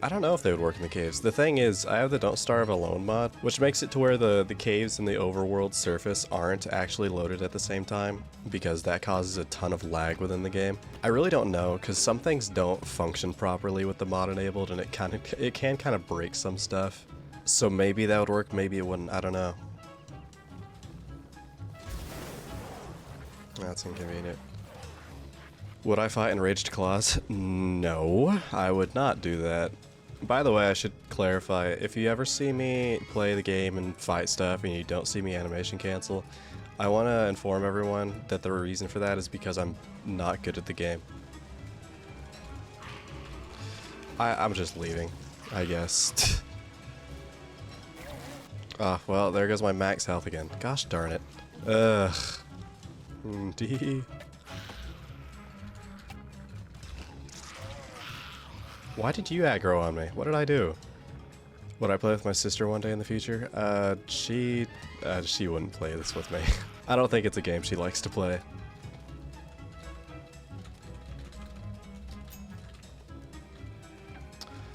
I don't know if they would work in the caves. The thing is, I have the Don't Starve Alone mod, which makes it to where the caves and the overworld surface aren't actually loaded at the same time, because that causes a ton of lag within the game. I really don't know, because some things don't function properly with the mod enabled, and it can kind of break some stuff. So maybe that would work, maybe it wouldn't, I don't know. That's inconvenient. Would I fight Enraged Claws? No, I would not do that. By the way, I should clarify, if you ever see me play the game and fight stuff and you don't see me animation cancel, I want to inform everyone that the reason for that is because I'm not good at the game. I'm just leaving, I guess. Ah, well, there goes my max health again. Gosh darn it. Ugh. D. Why did you aggro on me? What did I do? Would I play with my sister one day in the future? She wouldn't play this with me. I don't think it's a game she likes to play.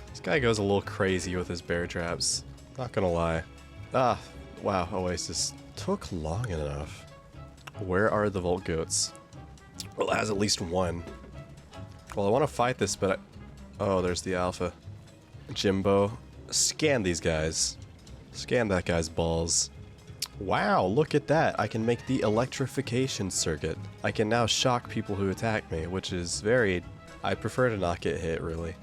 This guy goes a little crazy with his bear traps. Not gonna lie. Ah, wow, Oasis. Took long enough. Where are the Volt Goats? Well, it has at least one. Well, I want to fight this, but oh, there's the alpha. Jimbo. Scan these guys. Scan that guy's balls. Wow, look at that. I can make the electrification circuit. I can now shock people who attack me, which is very... I prefer to not get hit, really.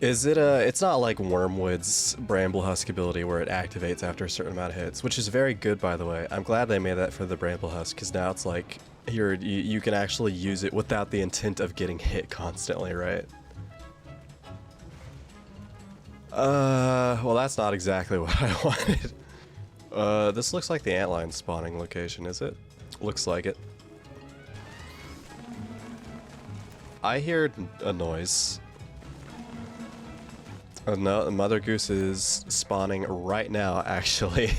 Is it it's not like Wormwood's Bramble Husk ability where it activates after a certain amount of hits, which is very good, by the way. I'm glad they made that for the Bramble Husk, because now it's like, you can actually use it without the intent of getting hit constantly, right? Well, that's not exactly what I wanted. This looks like the antlion spawning location, is it? Looks like it. I hear a noise. No, Mother Goose is spawning right now, actually,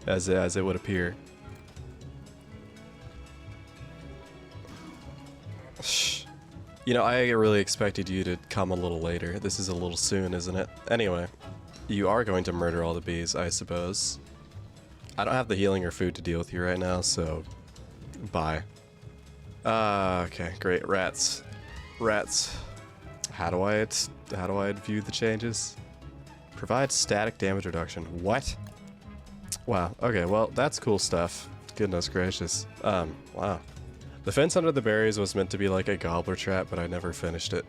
as it would appear. Shh. You know, I really expected you to come a little later. This is a little soon, isn't it? Anyway, you are going to murder all the bees, I suppose. I don't have the healing or food to deal with you right now, so bye. Okay, great. Rats. Rats. How do I view the changes? Provide static damage reduction. What? Wow. Okay, well, that's cool stuff. Goodness gracious. Wow. The fence under the berries was meant to be like a gobbler trap, but I never finished it.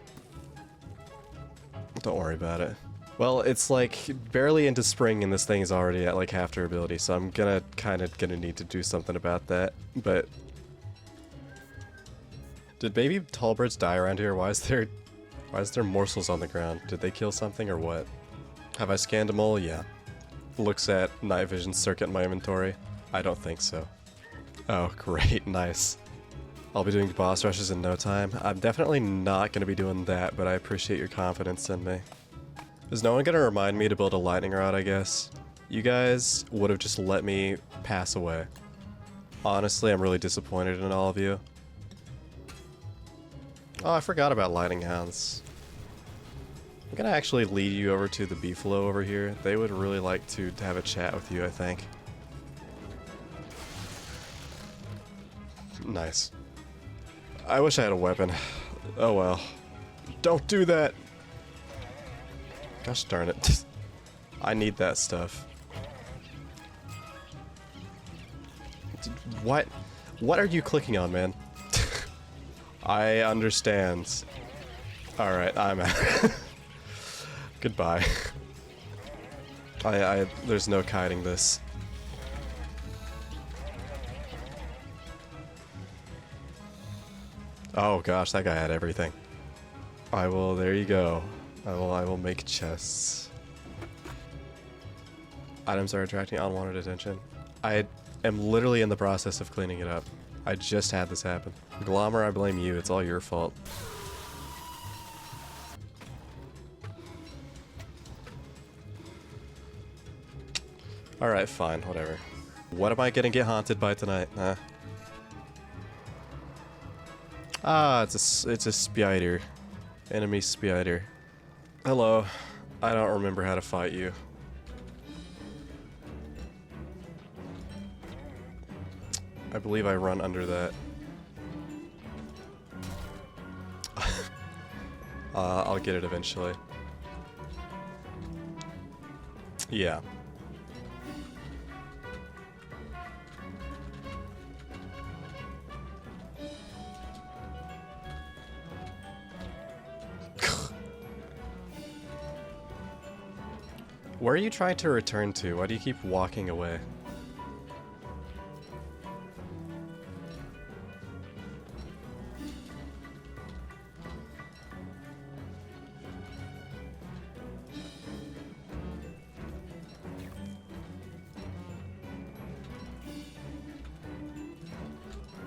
Don't worry about it. Well, it's like barely into spring and this thing is already at like half durability, so I'm gonna need to do something about that. But did baby tall birds die around here? Why is there morsels on the ground? Did they kill something or what? Have I scanned them all? Yeah. Looks at night vision circuit in my inventory. I don't think so. Oh, great, nice. I'll be doing boss rushes in no time. I'm definitely not gonna be doing that, but I appreciate your confidence in me. Is no one gonna remind me to build a lightning rod, I guess? You guys would have just let me pass away. Honestly, I'm really disappointed in all of you. Oh, I forgot about lightning hounds. I'm gonna actually lead you over to the beefalo over here. They would really like to have a chat with you, I think. Nice. I wish I had a weapon. Oh well. Don't do that! Gosh darn it. I need that stuff. What? What are you clicking on, man? I understand. Alright, I'm out. Goodbye. There's no kiting this. Oh gosh, that guy had everything. There you go. I will make chests. Items are attracting unwanted attention. I am literally in the process of cleaning it up. I just had this happen. Glommer, I blame you. It's all your fault. Alright, fine. Whatever. What am I gonna get haunted by tonight? Huh? Ah, it's a spider. Enemy spider. Hello. I don't remember how to fight you. I believe I run under that. I'll get it eventually. Yeah. Where are you trying to return to? Why do you keep walking away?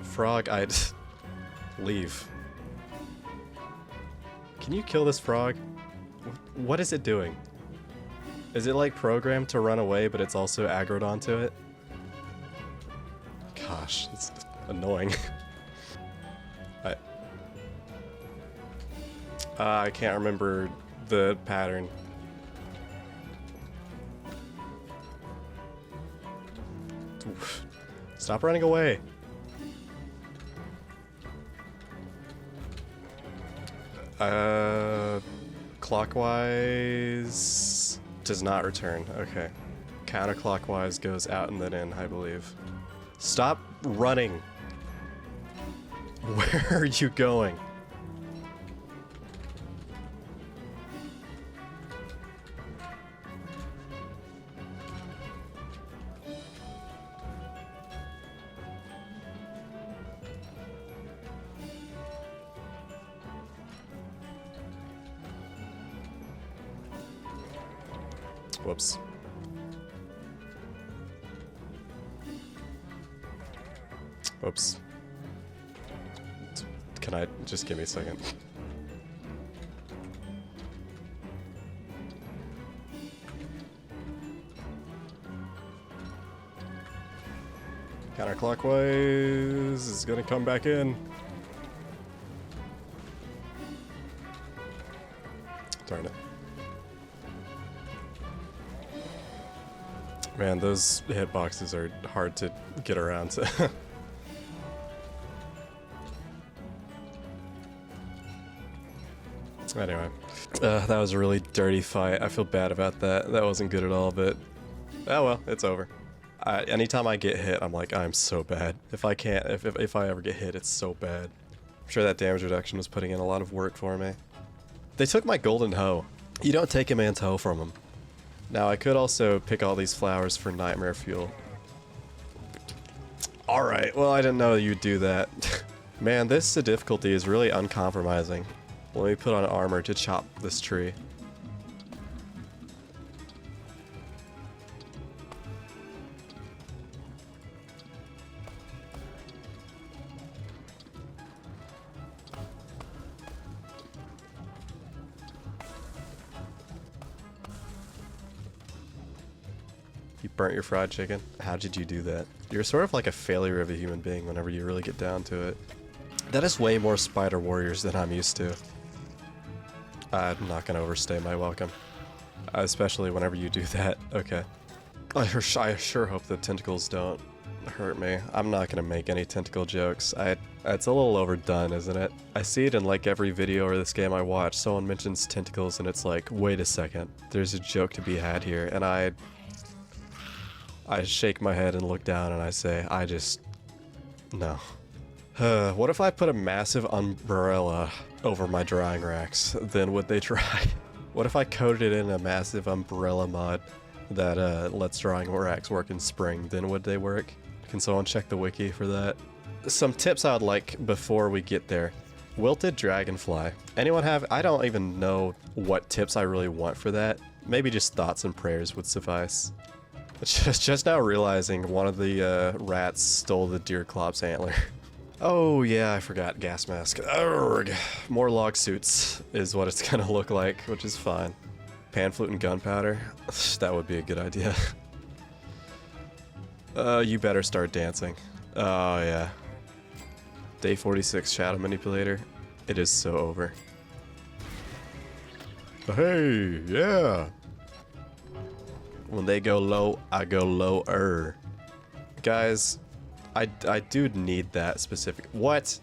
Frog, I'd leave. Can you kill this frog? What is it doing? Is it like programmed to run away, but it's also aggroed onto it? Gosh, it's annoying. I can't remember the pattern. Oof. Stop running away. Clockwise does not return. Okay. Counterclockwise goes out and then in, I believe. Stop running. Where are you going? Whoops. Whoops. Can I just give me a second? Counterclockwise is gonna come back in. Darn it. Man, those hitboxes are hard to get around to. Anyway, that was a really dirty fight. I feel bad about that. That wasn't good at all, but oh well, it's over. Anytime I get hit, I'm like, I'm so bad. If I can't, if I ever get hit, it's so bad. I'm sure that damage reduction was putting in a lot of work for me. They took my golden hoe. You don't take a man's hoe from him. Now, I could also pick all these flowers for nightmare fuel. Alright, well, I didn't know you'd do that. Man, this difficulty is really uncompromising. Let me put on armor to chop this tree. You burnt your fried chicken? How did you do that? You're sort of like a failure of a human being whenever you really get down to it. That is way more spider warriors than I'm used to. I'm not gonna overstay my welcome. Especially whenever you do that. Okay. I sure hope the tentacles don't hurt me. I'm not gonna make any tentacle jokes. It's a little overdone, isn't it? I see it in like every video or this game I watch. Someone mentions tentacles and it's like, wait a second. There's a joke to be had here. And I shake my head and look down and I say, no. What if I put a massive umbrella over my drying racks? Then would they try? What if I coated it in a massive umbrella mod that lets drying racks work in spring? Then would they work? Can someone check the wiki for that? Some tips I would like before we get there. Wilted Dragonfly. Anyone have? I don't even know what tips I really want for that. Maybe just thoughts and prayers would suffice. Just now realizing one of the rats stole the deer clop's antler. Oh yeah, I forgot gas mask. Urgh. More log suits is what it's gonna look like, which is fine. Pan flute and gunpowder. That would be a good idea. You better start dancing. Oh yeah. Day 46 shadow manipulator. It is so over. Hey, yeah. When they go low, I go lower. Guys, I do need that specific. What?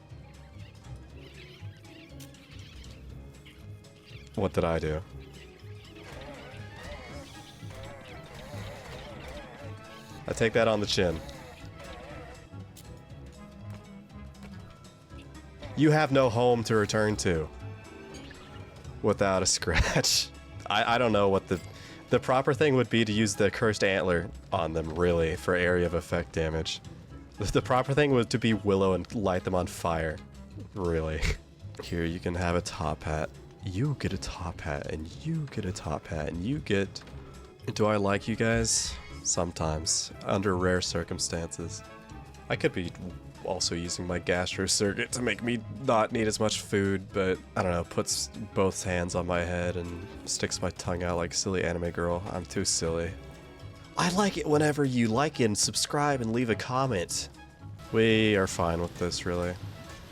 What did I do? I take that on the chin. You have no home to return to without a scratch. I don't know what the proper thing would be to use the cursed antler on them, really, for area of effect damage. The proper thing was to be Willow and light them on fire. Really. Here, you can have a top hat. You get a top hat, and you get a top hat, and you get... Do I like you guys? Sometimes. Under rare circumstances. I could be also using my gastro circuit to make me not need as much food, but I don't know, puts both hands on my head and sticks my tongue out like a silly anime girl. I'm too silly. I like it whenever you like and subscribe and leave a comment. We are fine with this, really.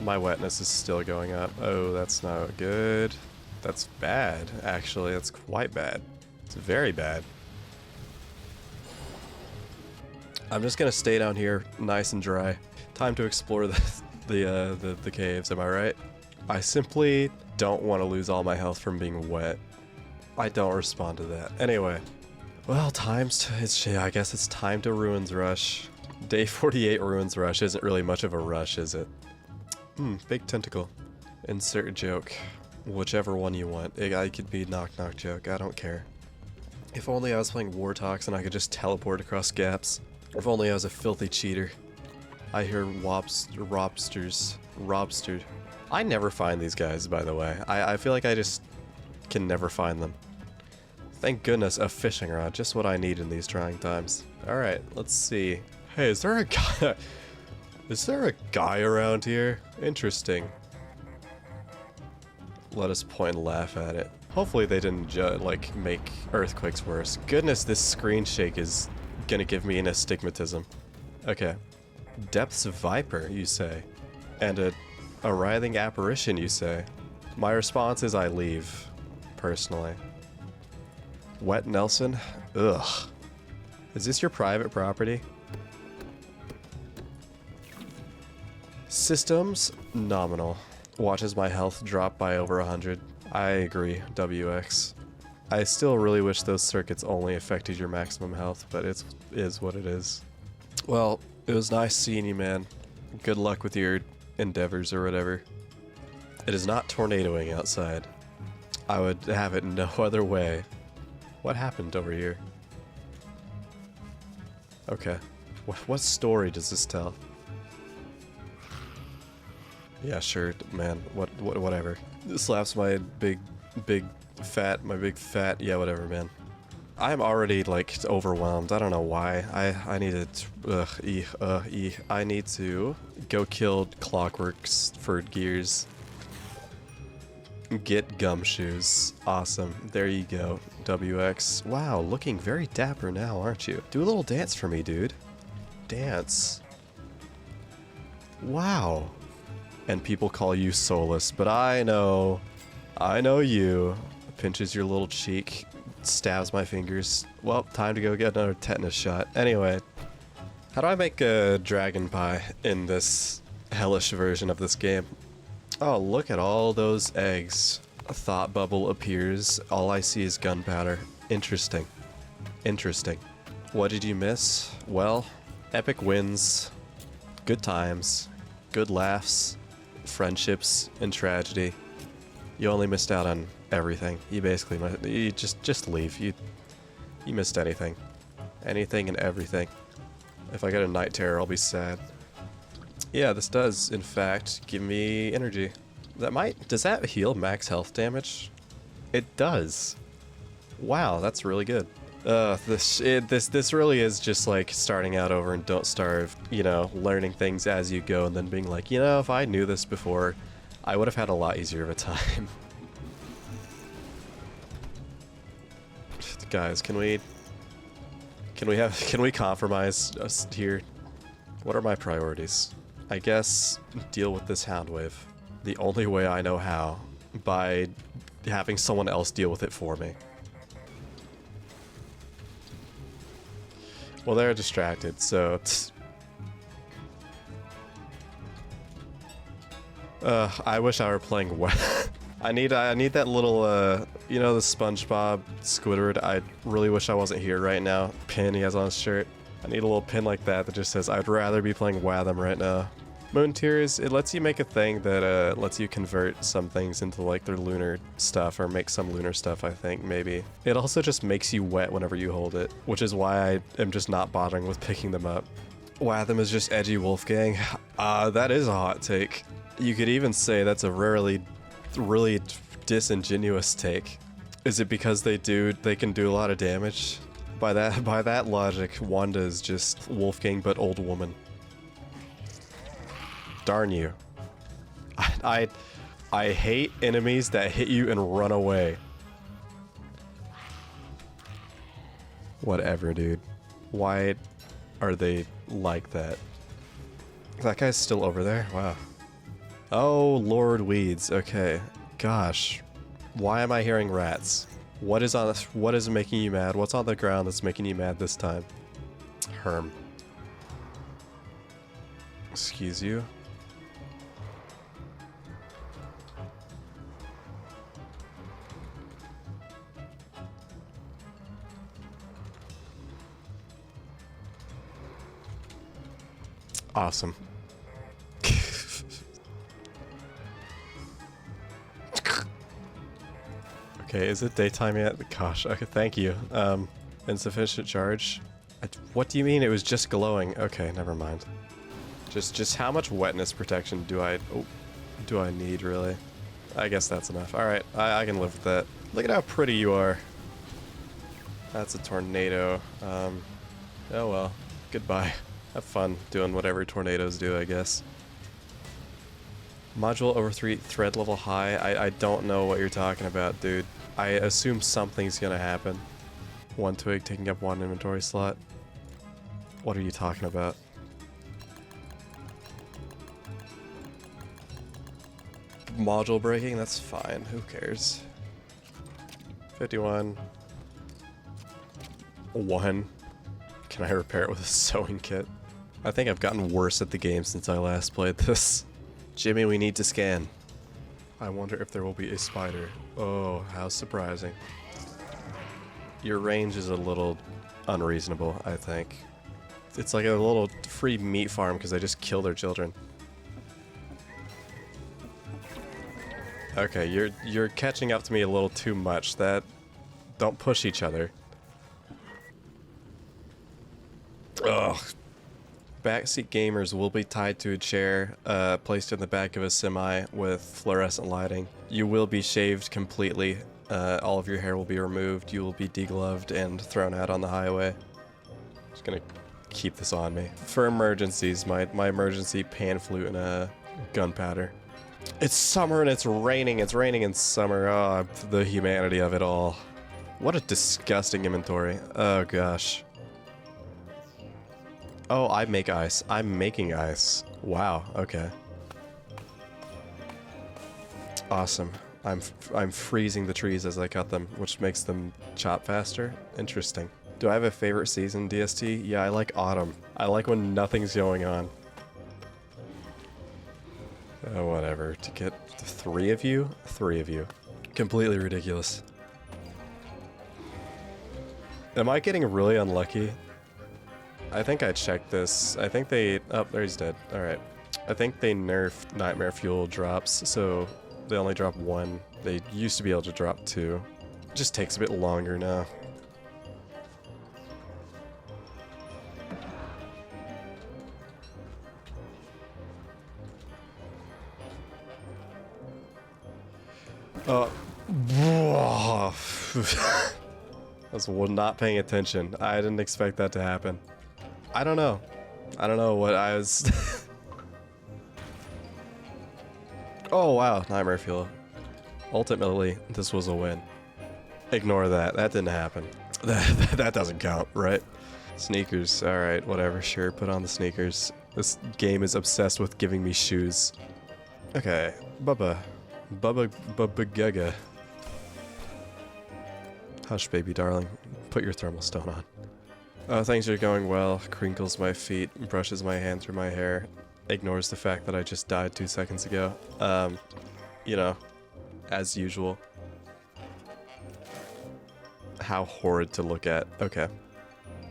My wetness is still going up. Oh, that's not good. That's bad, actually. That's quite bad. It's very bad. I'm just gonna stay down here, nice and dry. Time to explore the caves, am I right? I simply don't want to lose all my health from being wet. I don't respond to that. Anyway. Well, I guess it's time to Ruins Rush. Day 48 Ruins Rush isn't really much of a rush, is it? Big tentacle. Insert a joke. Whichever one you want. It could be knock knock joke, I don't care. If only I was playing Wartox and I could just teleport across gaps. If only I was a filthy cheater. I hear robsters. I never find these guys, by the way. I feel like I just can never find them. Thank goodness, a fishing rod. Just what I need in these trying times. Alright, let's see. Hey, is there a guy... Is there a guy around here? Interesting. Let us point and laugh at it. Hopefully they didn't, like, make earthquakes worse. Goodness, this screen shake is gonna give me an astigmatism. Okay. Depths of Viper, you say. And a writhing apparition, you say. My response is I leave, personally. Wet Nelson? Ugh. Is this your private property? Systems? Nominal. Watches my health drop by over 100. I agree, WX. I still really wish those circuits only affected your maximum health, but it is what it is. Well, it was nice seeing you, man. Good luck with your endeavors or whatever. It is not tornadoing outside. I would have it no other way. What happened over here? Okay. What story does this tell? Yeah, sure, man. Whatever. Slaps my big fat, yeah, whatever, man. I'm already, like, overwhelmed. I don't know why. I need to, I need to go kill Clockworks for gears. Get gumshoes. Awesome. There you go, WX. Wow, looking very dapper now, aren't you? Do a little dance for me, dude. Dance. Wow. And people call you soulless, but I know you. Pinches your little cheek, stabs my fingers. Well, time to go get another tetanus shot. Anyway, how do I make a dragon pie in this hellish version of this game? Oh, look at all those eggs. A thought bubble appears. All I see is gunpowder. Interesting. Interesting. What did you miss? Well, epic wins, good times, good laughs, friendships, and tragedy. You only missed out on everything. You basically you just leave. You missed anything. Anything and everything. If I get a night terror, I'll be sad. Yeah, this does, in fact, give me energy. Does that heal max health damage? It does. Wow, that's really good. This really is just like starting out over and don't starve, you know, learning things as you go and then being like, you know, if I knew this before, I would have had a lot easier of a time. Guys, can we compromise us here? What are my priorities? I guess deal with this hound wave. The only way I know how, by having someone else deal with it for me. Well, they're distracted, so I wish I were playing well. I need that little, you know, the SpongeBob Squidward. I really wish I wasn't here right now. Pin he has on his shirt. I need a little pin like that that just says, I'd rather be playing Watham right now. Moon Tears, it lets you make a thing that lets you convert some things into like their lunar stuff or make some lunar stuff, I think, maybe. It also just makes you wet whenever you hold it, which is why I am just not bothering with picking them up. Watham is just edgy Wolfgang. That is a hot take. You could even say that's a really disingenuous take. Is it because they can do a lot of damage? By that logic, Wanda is just Wolfgang but old woman. Darn you. I hate enemies that hit you and run away. Whatever, dude. Why are they like that? That guy's still over there? Wow. Oh, Lord Weeds. Okay. Gosh. Why am I hearing rats? What is making you mad? What's on the ground that's making you mad this time? Herm. Excuse you? Awesome. Okay, is it daytime yet? Gosh, okay, thank you. Insufficient charge. What do you mean it was just glowing? Okay, never mind. Just how much wetness protection do I need, really? I guess that's enough. Alright, I can live with that. Look at how pretty you are. That's a tornado. Oh well. Goodbye. Have fun doing whatever tornadoes do, I guess. Module over 3, thread level high. I don't know what you're talking about, dude. I assume something's gonna happen. 1 twig taking up 1 inventory slot. What are you talking about? Module breaking? That's fine. Who cares? 51. 1. Can I repair it with a sewing kit? I think I've gotten worse at the game since I last played this. Jimmy, we need to scan. I wonder if there will be a spider. Oh, how surprising. Your range is a little unreasonable, I think. It's like a little free meat farm because they just kill their children. Okay, you're catching up to me a little too much. Don't push each other. Ugh. Backseat gamers will be tied to a chair placed in the back of a semi with fluorescent lighting. You will be shaved completely. All of your hair will be removed. You will be degloved and thrown out on the highway. Just gonna keep this on me. For emergencies, my emergency pan flute and a gunpowder. It's summer and it's raining. It's raining in summer. Oh, the humanity of it all. What a disgusting inventory. Oh gosh. Oh, I make ice. I'm making ice. Wow, okay. Awesome. I'm freezing the trees as I cut them, which makes them chop faster. Interesting. Do I have a favorite season, DST? Yeah, I like autumn. I like when nothing's going on. Oh, whatever. To get 3 of you? 3 of you. Completely ridiculous. Am I getting really unlucky? I think I checked this. I think they... Oh, there he's dead. Alright. I think they nerfed Nightmare Fuel drops, so they only drop 1. They used to be able to drop 2. It just takes a bit longer now. I was not paying attention. I didn't expect that to happen. I don't know. I don't know what I was... Oh wow, Nightmare Fuel. Ultimately, this was a win. Ignore that. That didn't happen. That doesn't count, right? Sneakers. Alright, whatever. Sure, put on the sneakers. This game is obsessed with giving me shoes. Okay. Bubba Gaga. Hush, baby darling. Put your thermal stone on. Oh, things are going well. Crinkles my feet, brushes my hand through my hair. Ignores the fact that I just died 2 seconds ago. You know, as usual. How horrid to look at. Okay.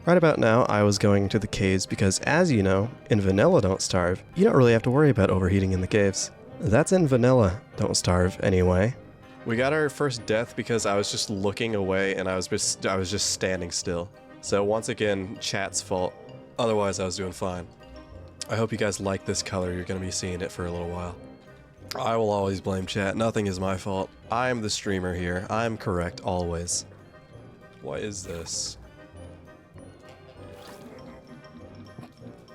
Right about now, I was going to the caves because, as you know, in Vanilla Don't Starve, you don't really have to worry about overheating in the caves. That's in Vanilla Don't Starve, anyway. We got our first death because I was just looking away and I was just standing still. So once again, chat's fault. Otherwise, I was doing fine. I hope you guys like this color. You're going to be seeing it for a little while. I will always blame chat. Nothing is my fault. I'm the streamer here. I'm correct always. What is this?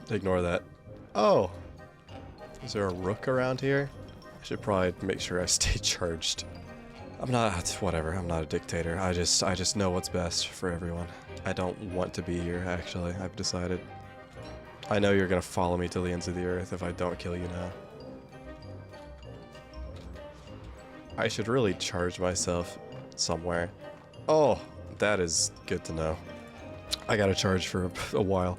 Ignore that. Oh! Is there a rook around here? I should probably make sure I stay charged. I'm not... whatever. I'm not a dictator. I just know what's best for everyone. I don't want to be here, actually. I've decided. I know you're gonna follow me to the ends of the earth if I don't kill you now. I should really charge myself somewhere. Oh, that is good to know. I gotta charge for a while.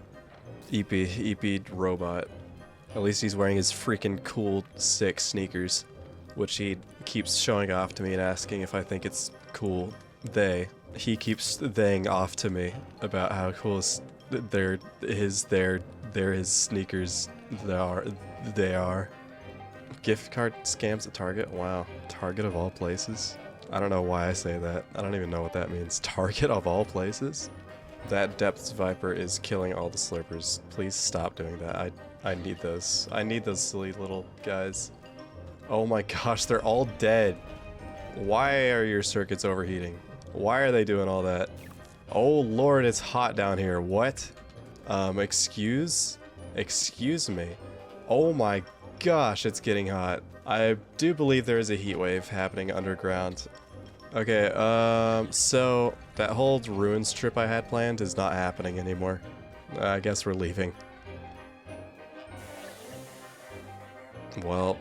EP robot. At least he's wearing his freaking cool, sick sneakers, which he keeps showing off to me and asking if I think it's cool. He keeps theying off to me about how cool they're his sneakers they are. Gift card scams at Target? Wow. Target of all places? I don't know why I say that. I don't even know what that means. Target of all places? That Depths Viper is killing all the slurpers. Please stop doing that. I need those. I need those silly little guys. Oh my gosh, they're all dead. Why are your circuits overheating? Why are they doing all that? Oh Lord, it's hot down here. What? Excuse me. Oh my gosh, it's getting hot. I do believe there is a heat wave happening underground. Okay, so that whole ruins trip I had planned is not happening anymore. I guess we're leaving. Well,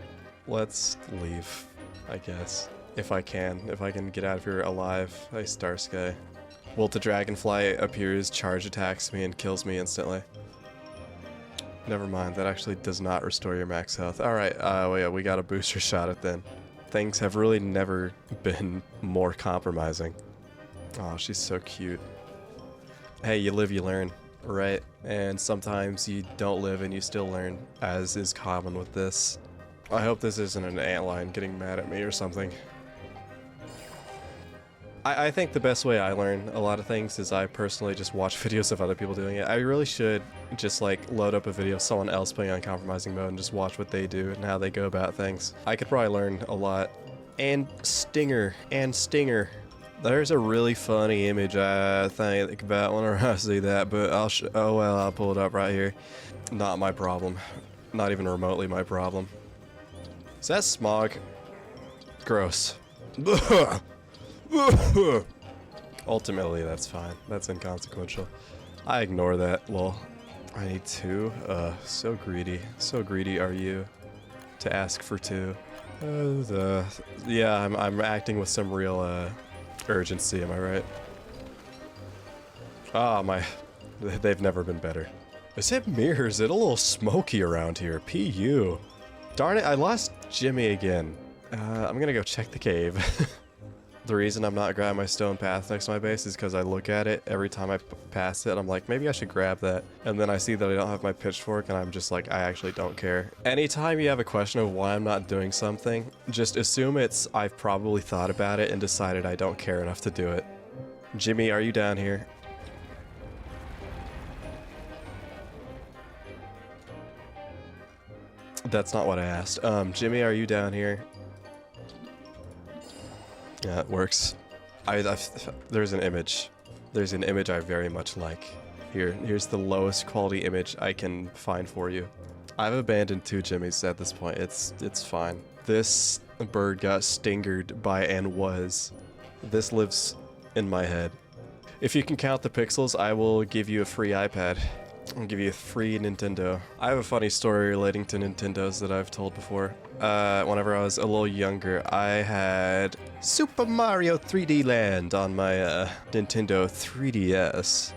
let's leave, I guess. If I can get out of here alive. Hey, Starsky. Well, the Dragonfly appears, charge attacks me, and kills me instantly. Never mind, that actually does not restore your max health. Alright, well, yeah, we got a booster shot it then. Things have really never been more compromising. Oh, she's so cute. Hey, you live, you learn, right? And sometimes you don't live and you still learn, as is common with this. I hope this isn't an antlion getting mad at me or something. I think the best way I learn a lot of things is I personally just watch videos of other people doing it. I really should just like load up a video of someone else playing Uncompromising Mode and just watch what they do and how they go about things. I could probably learn a lot. And Stinger. There's a really funny image I think about whenever I see that, but oh well, I'll pull it up right here. Not my problem. Not even remotely my problem. Is that smog? Gross. Ultimately, that's fine. That's inconsequential. I ignore that. Lol. I need 2. So greedy. So greedy are you to ask for 2. Yeah, I'm acting with some real urgency. Am I right? Ah, they've never been better. Is it me or is it a little smoky around here? PU. Darn it! I lost Jimmy again. I'm gonna go check the cave. The reason I'm not grabbing my stone path next to my base is because I look at it every time I pass it. I'm like, maybe I should grab that. And then I see that I don't have my pitchfork and I'm just like, I actually don't care. Anytime you have a question of why I'm not doing something, just assume it's I've probably thought about it and decided I don't care enough to do it. Jimmy, are you down here? That's not what I asked. Jimmy, are you down here? Yeah, it works. There's an image. There's an image I very much like. Here's the lowest quality image I can find for you. I've abandoned 2 Jimmys at this point. It's fine. This bird got stingered by and was. This lives in my head. If you can count the pixels, I will give you a free iPad. I'll give you a free Nintendo. I have a funny story relating to Nintendos that I've told before. Whenever I was a little younger, I had Super Mario 3D Land on my Nintendo 3DS.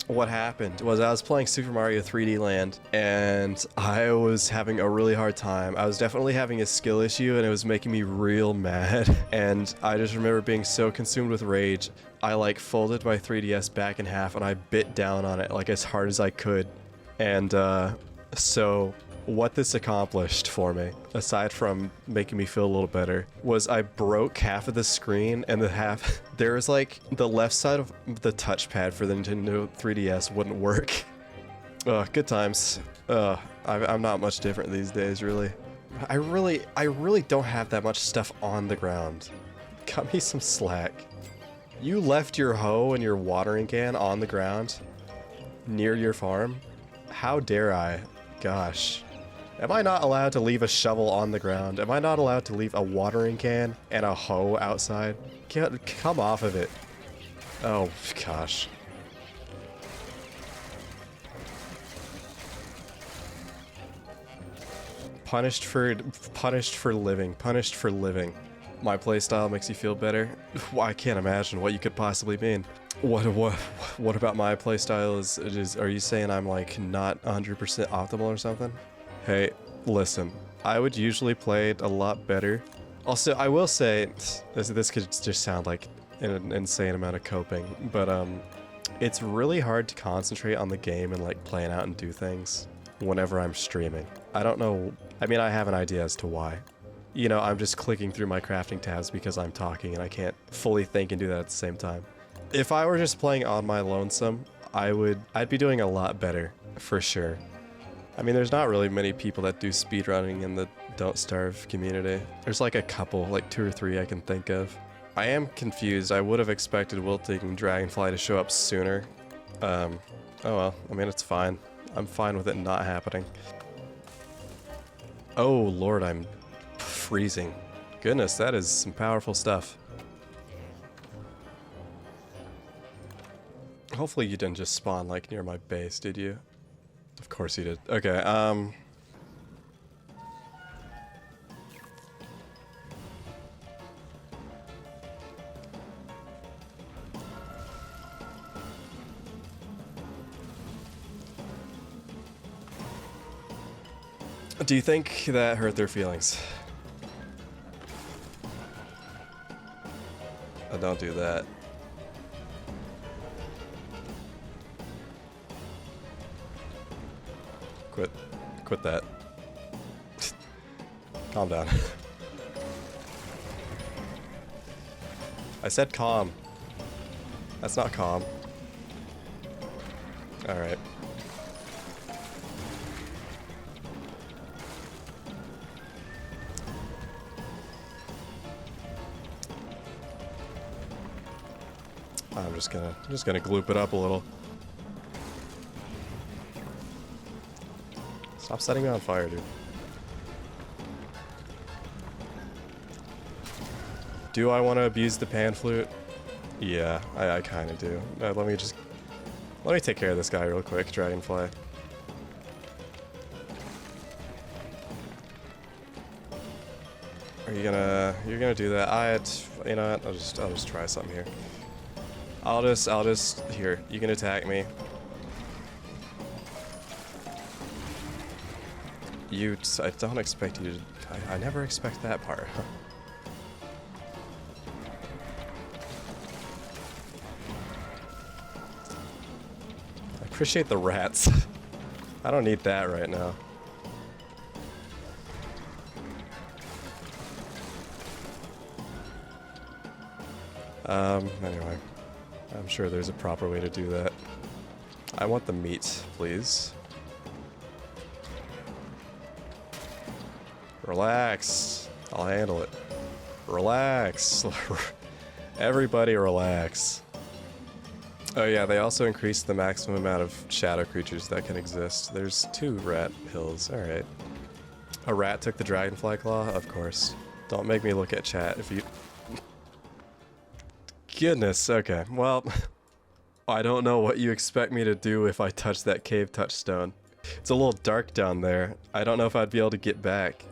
What happened was I was playing Super Mario 3D Land and I was having a really hard time. I was definitely having a skill issue and it was making me real mad. And I just remember being so consumed with rage, I like folded my 3DS back in half and I bit down on it like as hard as I could. And so what this accomplished for me, aside from making me feel a little better, was I broke half of the screen and there was like the left side of the touchpad for the Nintendo 3DS wouldn't work. Good times. I'm not much different these days, really. I really don't have that much stuff on the ground. Cut me some slack. You left your hoe and your watering can on the ground near your farm? How dare I? Gosh. Am I not allowed to leave a shovel on the ground? Am I not allowed to leave a watering can and a hoe outside? Come off of it. Oh, gosh. Punished for living. Punished for living. My playstyle makes you feel better? Well, I can't imagine what you could possibly mean. What about my playstyle is are you saying I'm like not 100% optimal or something? Hey, listen, I would usually play it a lot better. Also, I will say, this could just sound like an insane amount of coping, but it's really hard to concentrate on the game and like plan out and do things whenever I'm streaming. I don't know, I mean, I have an idea as to why. You know, I'm just clicking through my crafting tabs because I'm talking and I can't fully think and do that at the same time. If I were just playing on my lonesome, I'd be doing a lot better, for sure. I mean, there's not really many people that do speedrunning in the Don't Starve community. There's like a couple, like 2 or 3 I can think of. I am confused. I would have expected wilting Dragonfly to show up sooner. Oh well, I mean, it's fine. I'm fine with it not happening. Oh lord, I'm freezing. Goodness, that is some powerful stuff. Hopefully you didn't just spawn like near my base, did you? Of course you did. Okay, do you think that hurt their feelings? Oh, don't do that. Quit that. Calm down. I said calm. That's not calm. Alright. I'm just gonna gloop it up a little. Stop setting me on fire, dude. Do I want to abuse the pan flute? Yeah, I kind of do. Let me take care of this guy real quick, Dragonfly. You're gonna do that? You know what? I'll just try something here. Here, you can attack me. I don't expect you to, I never expect that part. I appreciate the rats. I don't need that right now. Anyway. I'm sure there's a proper way to do that. I want the meat, please. Relax. I'll handle it. Relax. Everybody relax. Oh yeah, they also increased the maximum amount of shadow creatures that can exist. There's 2 rat hills. Alright. A rat took the dragonfly claw? Of course. Don't make me look at chat if you... Goodness, okay. Well, I don't know what you expect me to do if I touch that cave touchstone. It's a little dark down there. I don't know if I'd be able to get back.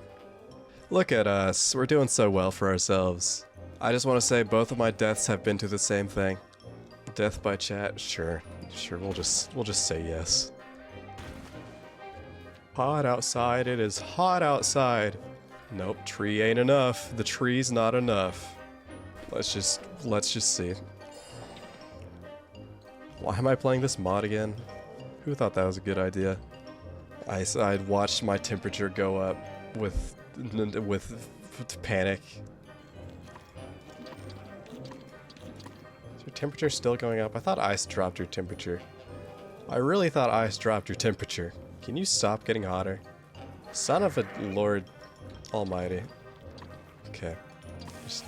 Look at us. We're doing so well for ourselves. I just want to say both of my deaths have been to the same thing. Death by chat? Sure. Sure, we'll just say yes. Hot outside. It is hot outside. Nope, tree ain't enough. The tree's not enough. Let's just see. Why am I playing this mod again? Who thought that was a good idea? I'd watched my temperature go up with panic. Is your temperature still going up? I thought ice dropped your temperature. I really thought ice dropped your temperature. Can you stop getting hotter? Son of a Lord Almighty. Okay. Just...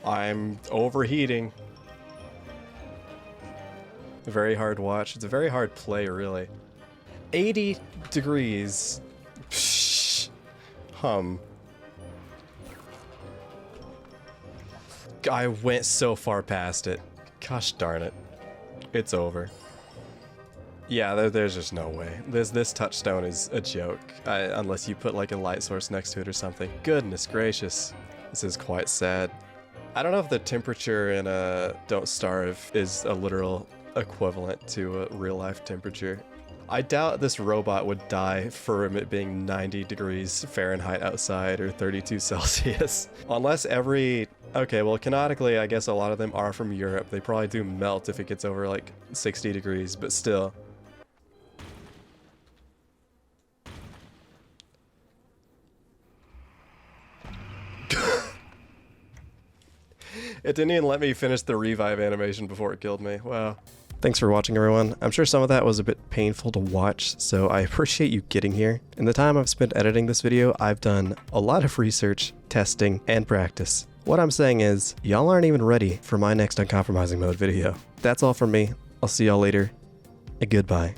I'm overheating. Very hard watch. It's a very hard play, really. 80 degrees. Psh, I went so far past it. Gosh darn it. It's over. Yeah, there's just no way. This touchstone is a joke. Unless you put like a light source next to it or something. Goodness gracious. This is quite sad. I don't know if the temperature in Don't Starve is a literal equivalent to a real life temperature. I doubt this robot would die from it being 90 degrees Fahrenheit outside or 32 Celsius. Unless every... Okay, well canonically I guess a lot of them are from Europe. They probably do melt if it gets over like 60 degrees, but still. It didn't even let me finish the revive animation before it killed me. Wow. Thanks for watching, everyone. I'm sure some of that was a bit painful to watch, so I appreciate you getting here. In the time I've spent editing this video, I've done a lot of research, testing, and practice. What I'm saying is, y'all aren't even ready for my next Uncompromising Mode video. That's all from me. I'll see y'all later, and goodbye.